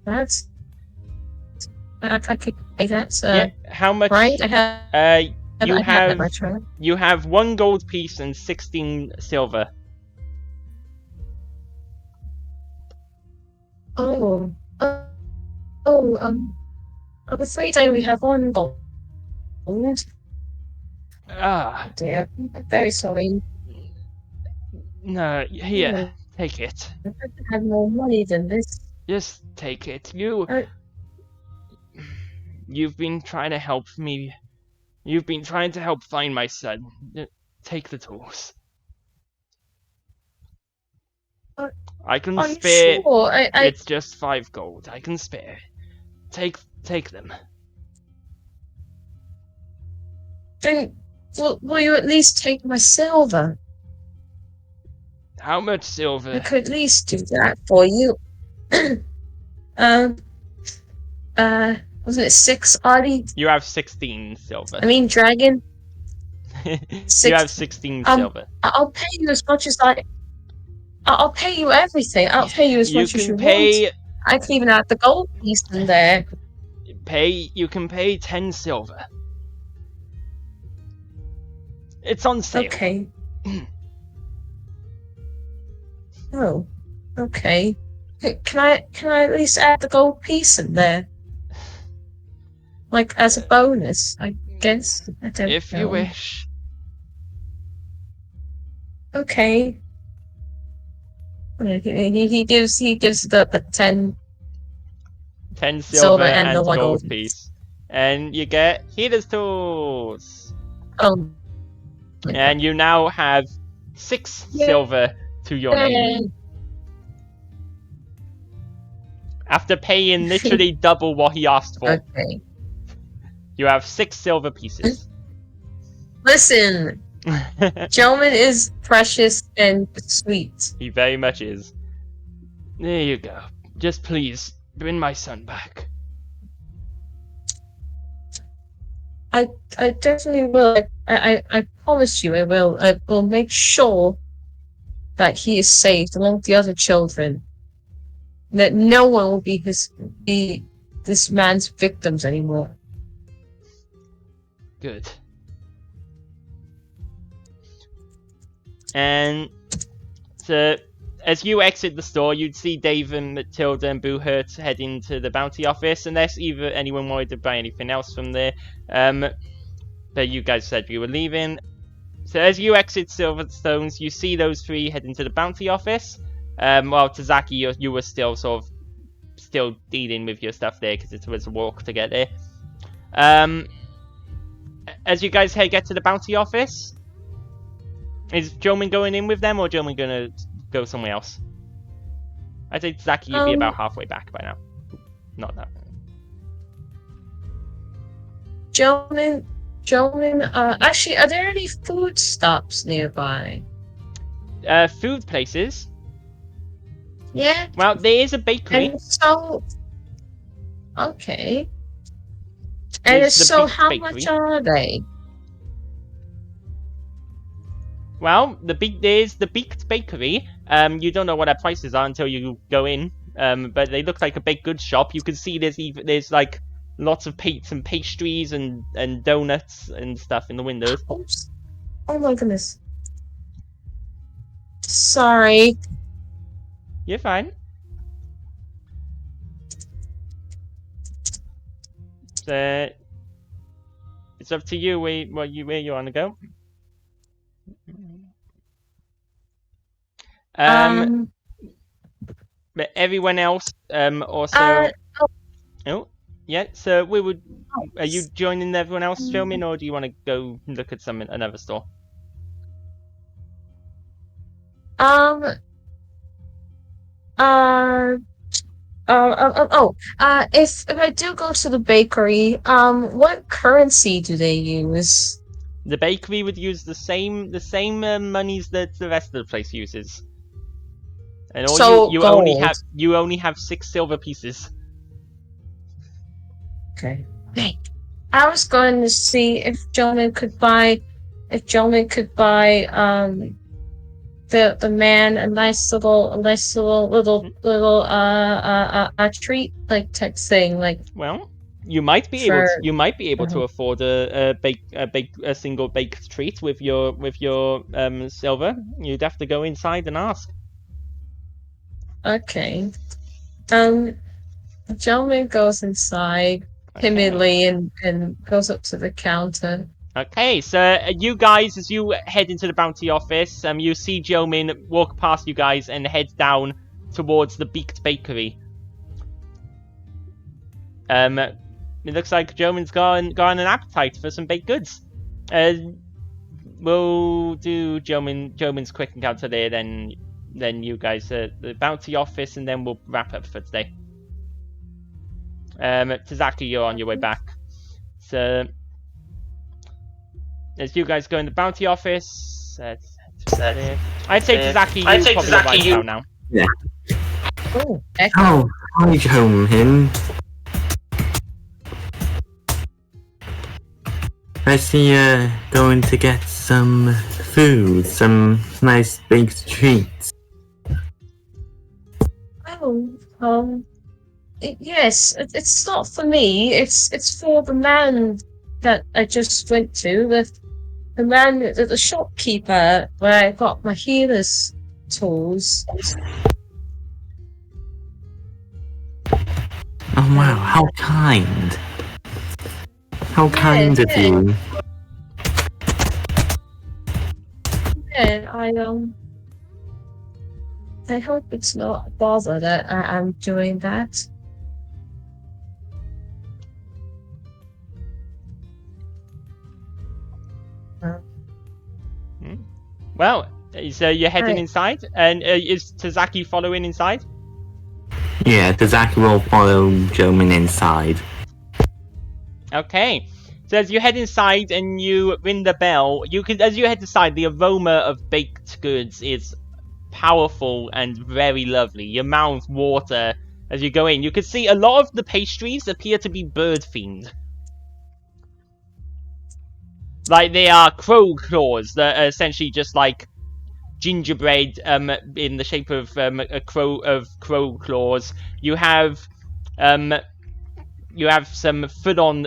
that. I could pay that. Yeah. How much? Right. You have 1 gold piece and 16 silver. I'm afraid I only have 1 gold. Ah, Dear, I'm very sorry. no, here, Hmm, take it. I have more money than this. Just take it. Uh, You've been trying to help me. You've been trying to help find my son. Take the tools. Uh, I can I'm spare. sure. It's just 5 gold. I can spare. Take them. Then, will you at least take my silver? How much I silver? could at least do that for you. Wasn't it 6, Artie? You have 16 silver. I mean, dragon. You have 16 silver. I'll pay you as much as I'll pay you everything. I'll pay you as much as you want. I can even add the gold piece in there. You can pay 10 silver. It's on sale. Okay. Oh, okay. Can I at least add the gold piece in there? Like as a bonus, I guess. I don't know. If you wish. Okay. He gives the 10 10 silver silver and the and one gold gold. piece. And you get healer's tools. Oh. And you now have 6 silver to your name. After paying literally double what he asked for. Okay. You have 6 silver pieces. Listen, gentleman is precious and sweet. He very much is. There you go. Just please, bring my son back. I definitely will. I promise you I will. I will make sure that he is saved along with the other children. That no one will be this man's victims anymore. Good. And so, as you exit the store, you'd see Dave and Matilda and Boohurt heading to the bounty office, unless either anyone wanted to buy anything else from there. But you guys said you were leaving. So as you exit Silverstones, you see those 3 heading to the bounty office. Well, Tazaki, you were still still dealing with your stuff there because it was a walk to get there. As you guys get to the bounty office, is Jomin going in with them, or Jomin gonna go somewhere else? I think Zaki, you'd be about halfway back by now. Not that. Jomin, actually, are there any food stops nearby? Food places? Yeah. Well, there is a bakery. And so, okay. There's And the so, Beaked how Bakery. much are they? Well, there's the Beaked Bakery. You don't know what their prices are until you go in. But they look like a baked goods shop. You can see there's like lots of pastries and donuts and stuff in the windows. Oops. Oh my goodness. Sorry. You're fine. So it's up to you where you want to go. But everyone else also. Oh, yeah. So we would. Are you joining everyone else, Jomin, or do you want to go look at another store? If I do go to the bakery, what currency do they use? The bakery would use the same monies that the rest of the place uses. And you only have 6 silver pieces. Okay. Hey, I was going to see if gentleman could buy the man a nice little treat like type thing like. Well, you might be able to afford a single baked treat with your silver. You'd have to go inside and ask. Okay. The gentleman goes inside timidly and goes up to the counter. Okay, so you guys, as you head into the bounty office, you see Jomin walk past you guys and head down towards the Beaked Bakery. It looks like Jomin's got an appetite for some baked goods. We'll do Jomin's quick encounter there, then you guys the bounty office, and then we'll wrap up for today. Tazaki, you're on your way back. So as you guys go in the bounty office, I'd say Tazaki, you probably arrived down now. Yeah. Oh, Oh, hi, Jomin. I see you're going to get some food, some nice baked treats. Oh, yes. It's not for me. It's for the man that I just went to. The man, the shopkeeper, where I got my healer's tools. Oh wow, how kind. How kind of you. Yeah, I hope it's not a bother that I'm doing that. Well, so you're heading Right. inside, and is Tazaki following inside? Yeah, Tazaki will follow Jomin inside. Okay. So as you head inside and you ring the bell, as you head inside, the aroma of baked goods is powerful and very lovely. Your mouth water as you go in. You can see a lot of the pastries appear to be bird themed. Like they are crow claws that are essentially just like gingerbread in the shape of crow claws. You have some full-on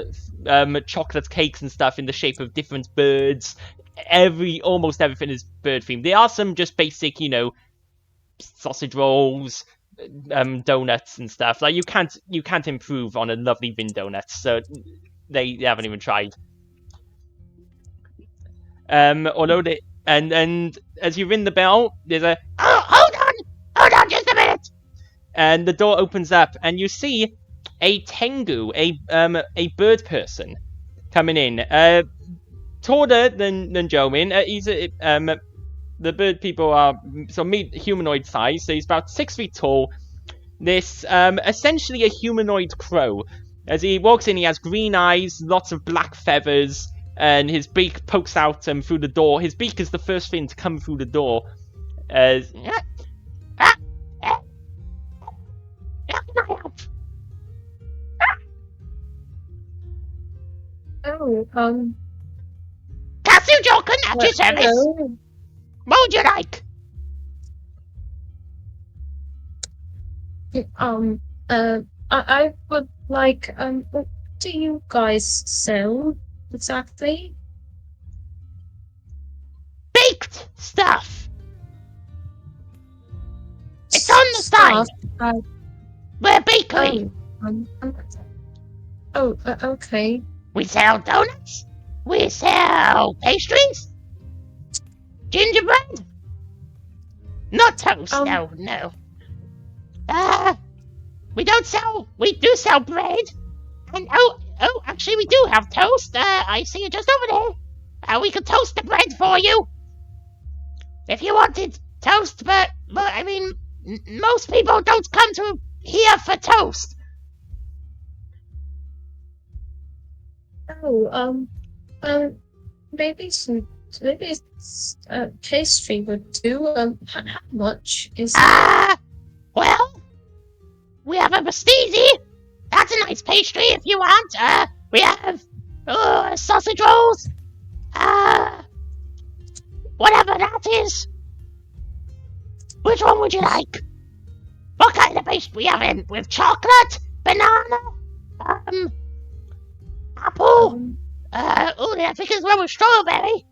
chocolate cakes and stuff in the shape of different birds. Almost everything is bird themed. There are some just basic, sausage rolls, donuts and stuff. Like you can't improve on a lovely Vin donut, so they haven't even tried. Although they and as you ring the bell, there's a hold on just a minute, and the door opens up and you see a Tengu, a bird person coming in, taller than Jomin. He's the bird people are humanoid size, so he's about 6 feet tall. This essentially a humanoid crow. As he walks in, he has green eyes, lots of black feathers, and his beak pokes out through the door. His beak is the first thing to come through the door. Oh, Katsujoken at your service. hello. What would you like? I would like, what do you guys sell exactly? Baked stuff. It's on the sign. Stuff, We're a bakery. Okay. We sell donuts. We sell pastries. Gingerbread. Not toast. No. We don't sell. We do sell bread. And actually, we do have toast. I see it just over there. We could toast the bread for you if you wanted toast. But I mean, most people don't come to here for toast. Maybe pastry would do. How much is it? Well, we have a pastisi. That's a nice pastry if you want. We have sausage rolls. Whatever that is. Which one would you like? What kind of pastry we have in? With chocolate, banana, apple. I think there's one with strawberry.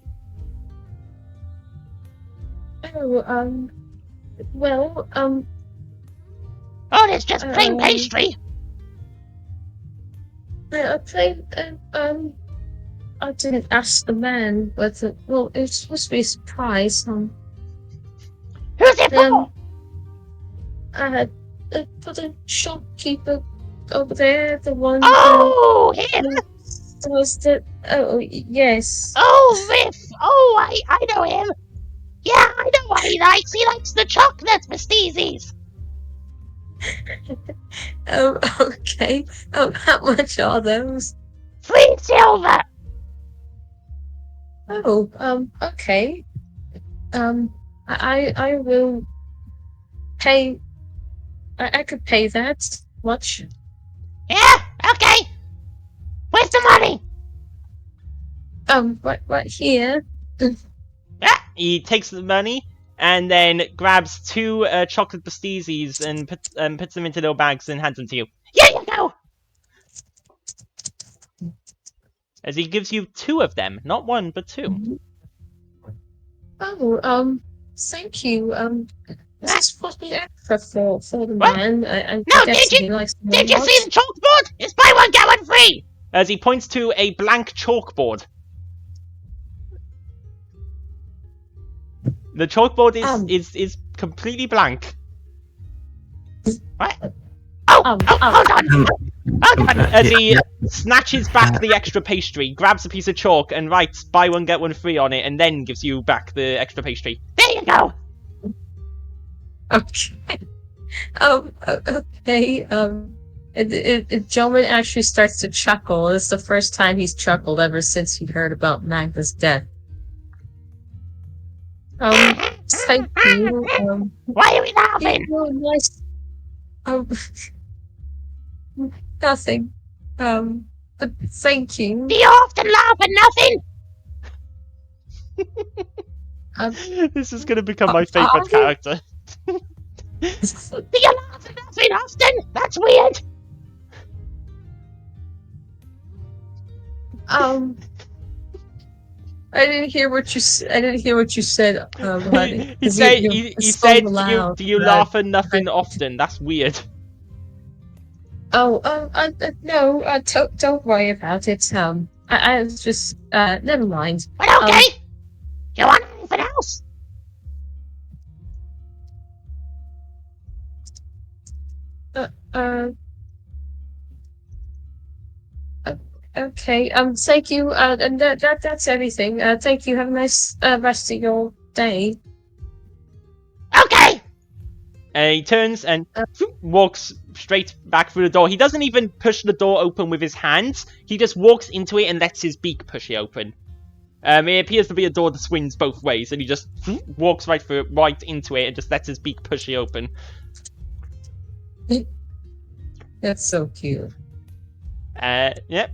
Oh, there's just plain pastry. I didn't ask the man, but well, it's supposed to be a surprise. Who's it for? For the shopkeeper over there, the one Oh, him! who was the yes. Oh, Riff! Oh, I know him! Yeah, I know what he likes. He likes the chocolate pasties. Okay. How much are those? 3 silver. Oh, okay. I will pay. I could pay that much. Yeah, okay. Where's the money? Right here. He takes the money and then grabs 2 chocolate pasties and puts them into little bags and hands them to you. Here you go. As he gives you 2 of them, not 1 but 2. Oh, thank you. Is this supposed to be extra for the What? man? No, did you see the chalkboard? It's buy one get one free. As he points to a blank chalkboard. The chalkboard is completely blank. What? Oh, hold on. Hold on. As he snatches back the extra pastry, grabs a piece of chalk and writes buy one get one free on it, and then gives you back the extra pastry. There you go. Okay. Okay. Gentleman actually starts to chuckle. It's the first time he's chuckled ever since he heard about Magda's death. Thank you. Why are we laughing? You're nice. Nothing. But thank you. Do you often laugh at nothing? This is going to become my favourite character. Do you laugh at nothing often? That's weird. I didn't hear what you said. I didn't hear what you said. He said, do you laugh at nothing often? That's weird. No, don't worry about it. I was just, never mind. But okay. You want anything else? Okay. Thank you. And that's everything. Thank you. Have a nice rest of your day. Okay. And he turns and walks straight back through the door. He doesn't even push the door open with his hands. He just walks into it and lets his beak push it open. It appears to be a door that swings both ways, and he just walks right through it, right into it, and just lets his beak push it open. That's so cute. Yep.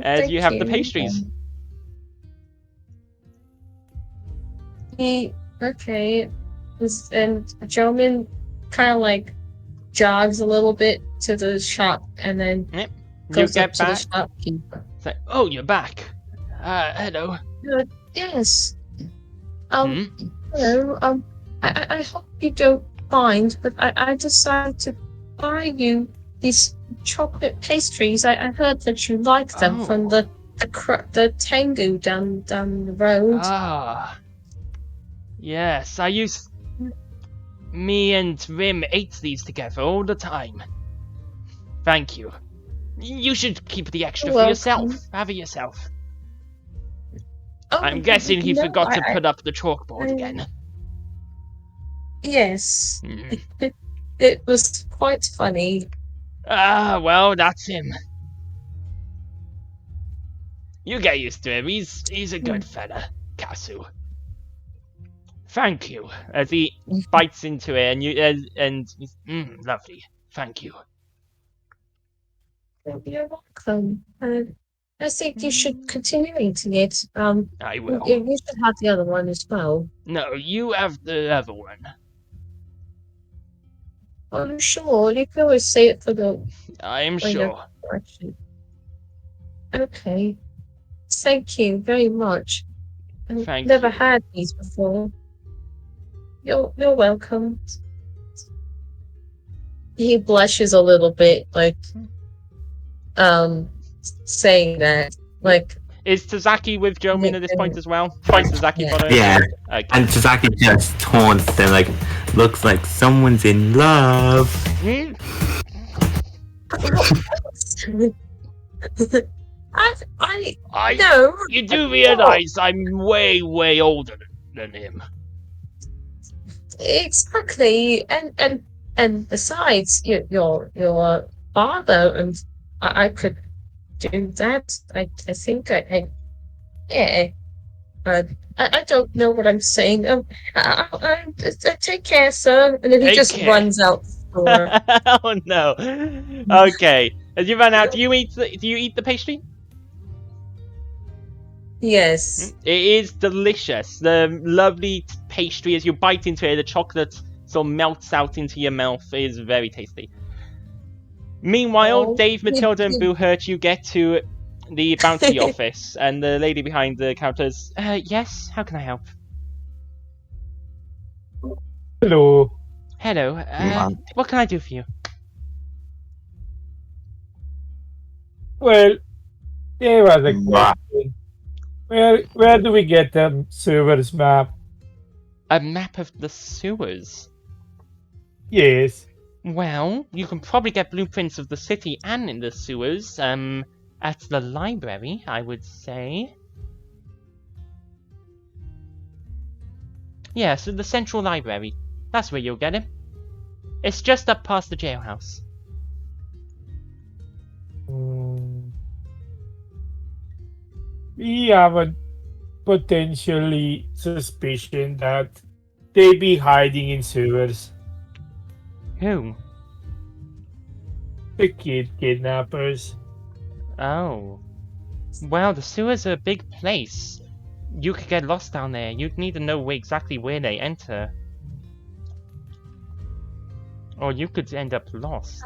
As you have the pastries. Okay. And a gentleman kind of like jogs a little bit to the shop and then goes up to the shopkeeper. It's like, oh, you're back. Hello. Yes. Hello. I hope you don't mind, but I decided to buy you these chocolate pastries. I heard that you like them from the Tengu down the road. Ah. Yes, me and Rim ate these together all the time. Thank you. You should keep the extra for yourself. Have it yourself. I'm guessing he forgot to put up the chalkboard again. Yes. It was quite funny. Ah, well, that's him. You get used to him. He's a good fella, Kasu. Thank you. As he bites into it, and he's, lovely. Thank you. You're welcome. I think you should continue eating it. I will. You should have the other one as well. No, you have the other one. I'm sure. You can always say it for the... I am sure. Okay. Thank you very much. Thank never you. had these before. You're welcome. He blushes a little bit, like, saying that. Like, Is Tazaki with Jomin at this point as well? Is Tazaki following? Yeah. Okay. And Sasaki just taunts them like, looks like someone's in love. Hmm? I know. You do realize I'm way, way older than him. Exactly, and besides, your father, and I could do that. I think yeah. I don't know what I'm saying. I take care, sir. And then he just Okay. runs out the door. Oh no. Okay. As you run out, do you eat the pastry? Yes. It is delicious. The lovely pastry, as you bite into it, the chocolate sort of melts out into your mouth. It is very tasty. Meanwhile, Oh, Dave, Matilda, and Boo Hurt, you get to the bounty office, and the lady behind the counter is, yes, how can I help? Hello. Hello, what can I do for you? Well, there was a question. Where do we get the server's map? A map of the sewers? Yes. Well, you can probably get blueprints of the city and in the sewers, at the library, I would say. Yeah, so the central library. That's where you'll get it. It's just up past the jailhouse. We have a potentially suspicion that they be hiding in sewers. Who? The kidnappers. Oh. Well, the sewers are a big place. You could get lost down there. You'd need to know exactly where they enter. Or you could end up lost.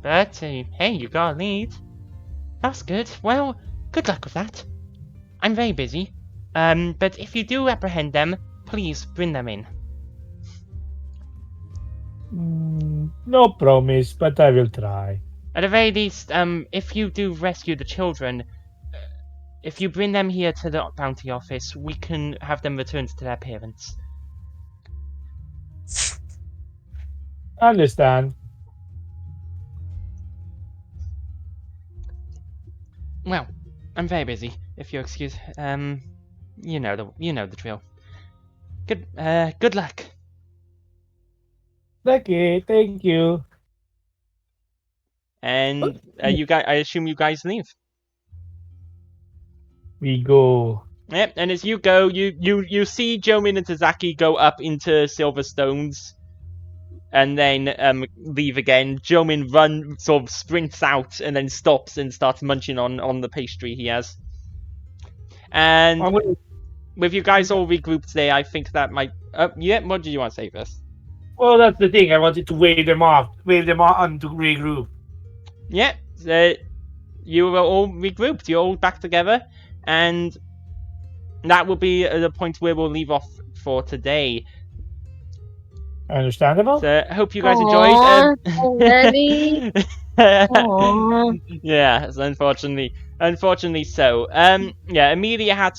But, hey, you got a lead. That's good. Well, good luck with that. I'm very busy. But if you do apprehend them, please bring them in. No promise, but I will try. At the very least, if you do rescue the children, if you bring them here to the bounty office, we can have them returned to their parents. Understand. Well, I'm very busy. If you'll excuse, you know the drill. Good luck. Okay, thank you. And you guys, I assume you guys leave. We go. Yep. And as you go, you see Jomin and Tazaki go up into Silverstones, and then leave again. Jomin sort of sprints out, and then stops and starts munching on the pastry he has. And with you guys all regrouped there, I think that might. Yeah. What did you want to say first? Well, that's the thing. I wanted to wave them on to regroup. Yeah. You were all regrouped. You're all back together, and that will be the point where we'll leave off for today. Understandable. So I hope you guys enjoyed. Already? Yeah, unfortunately so. Yeah, Amelia had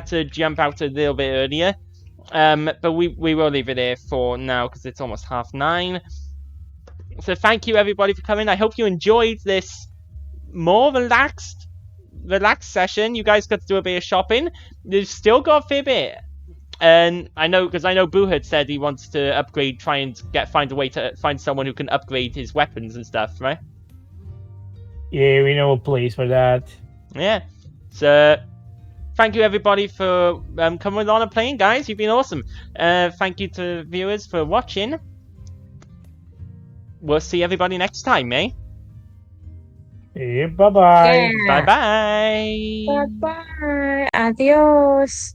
to jump out a little bit earlier. But we will leave it here for now because it's almost 9:30. So thank you everybody for coming. I hope you enjoyed this more relaxed session. You guys got to do a bit of shopping. You've still got a fair bit. And I know Boo had said he wants to upgrade, try and find a way to find someone who can upgrade his weapons and stuff, right? Yeah, we know a place for that. Yeah. So thank you everybody for coming on and playing, guys. You've been awesome. Thank you to viewers for watching. We'll see everybody next time, eh? Yeah, bye-bye. Bye-bye. Bye-bye. Adios.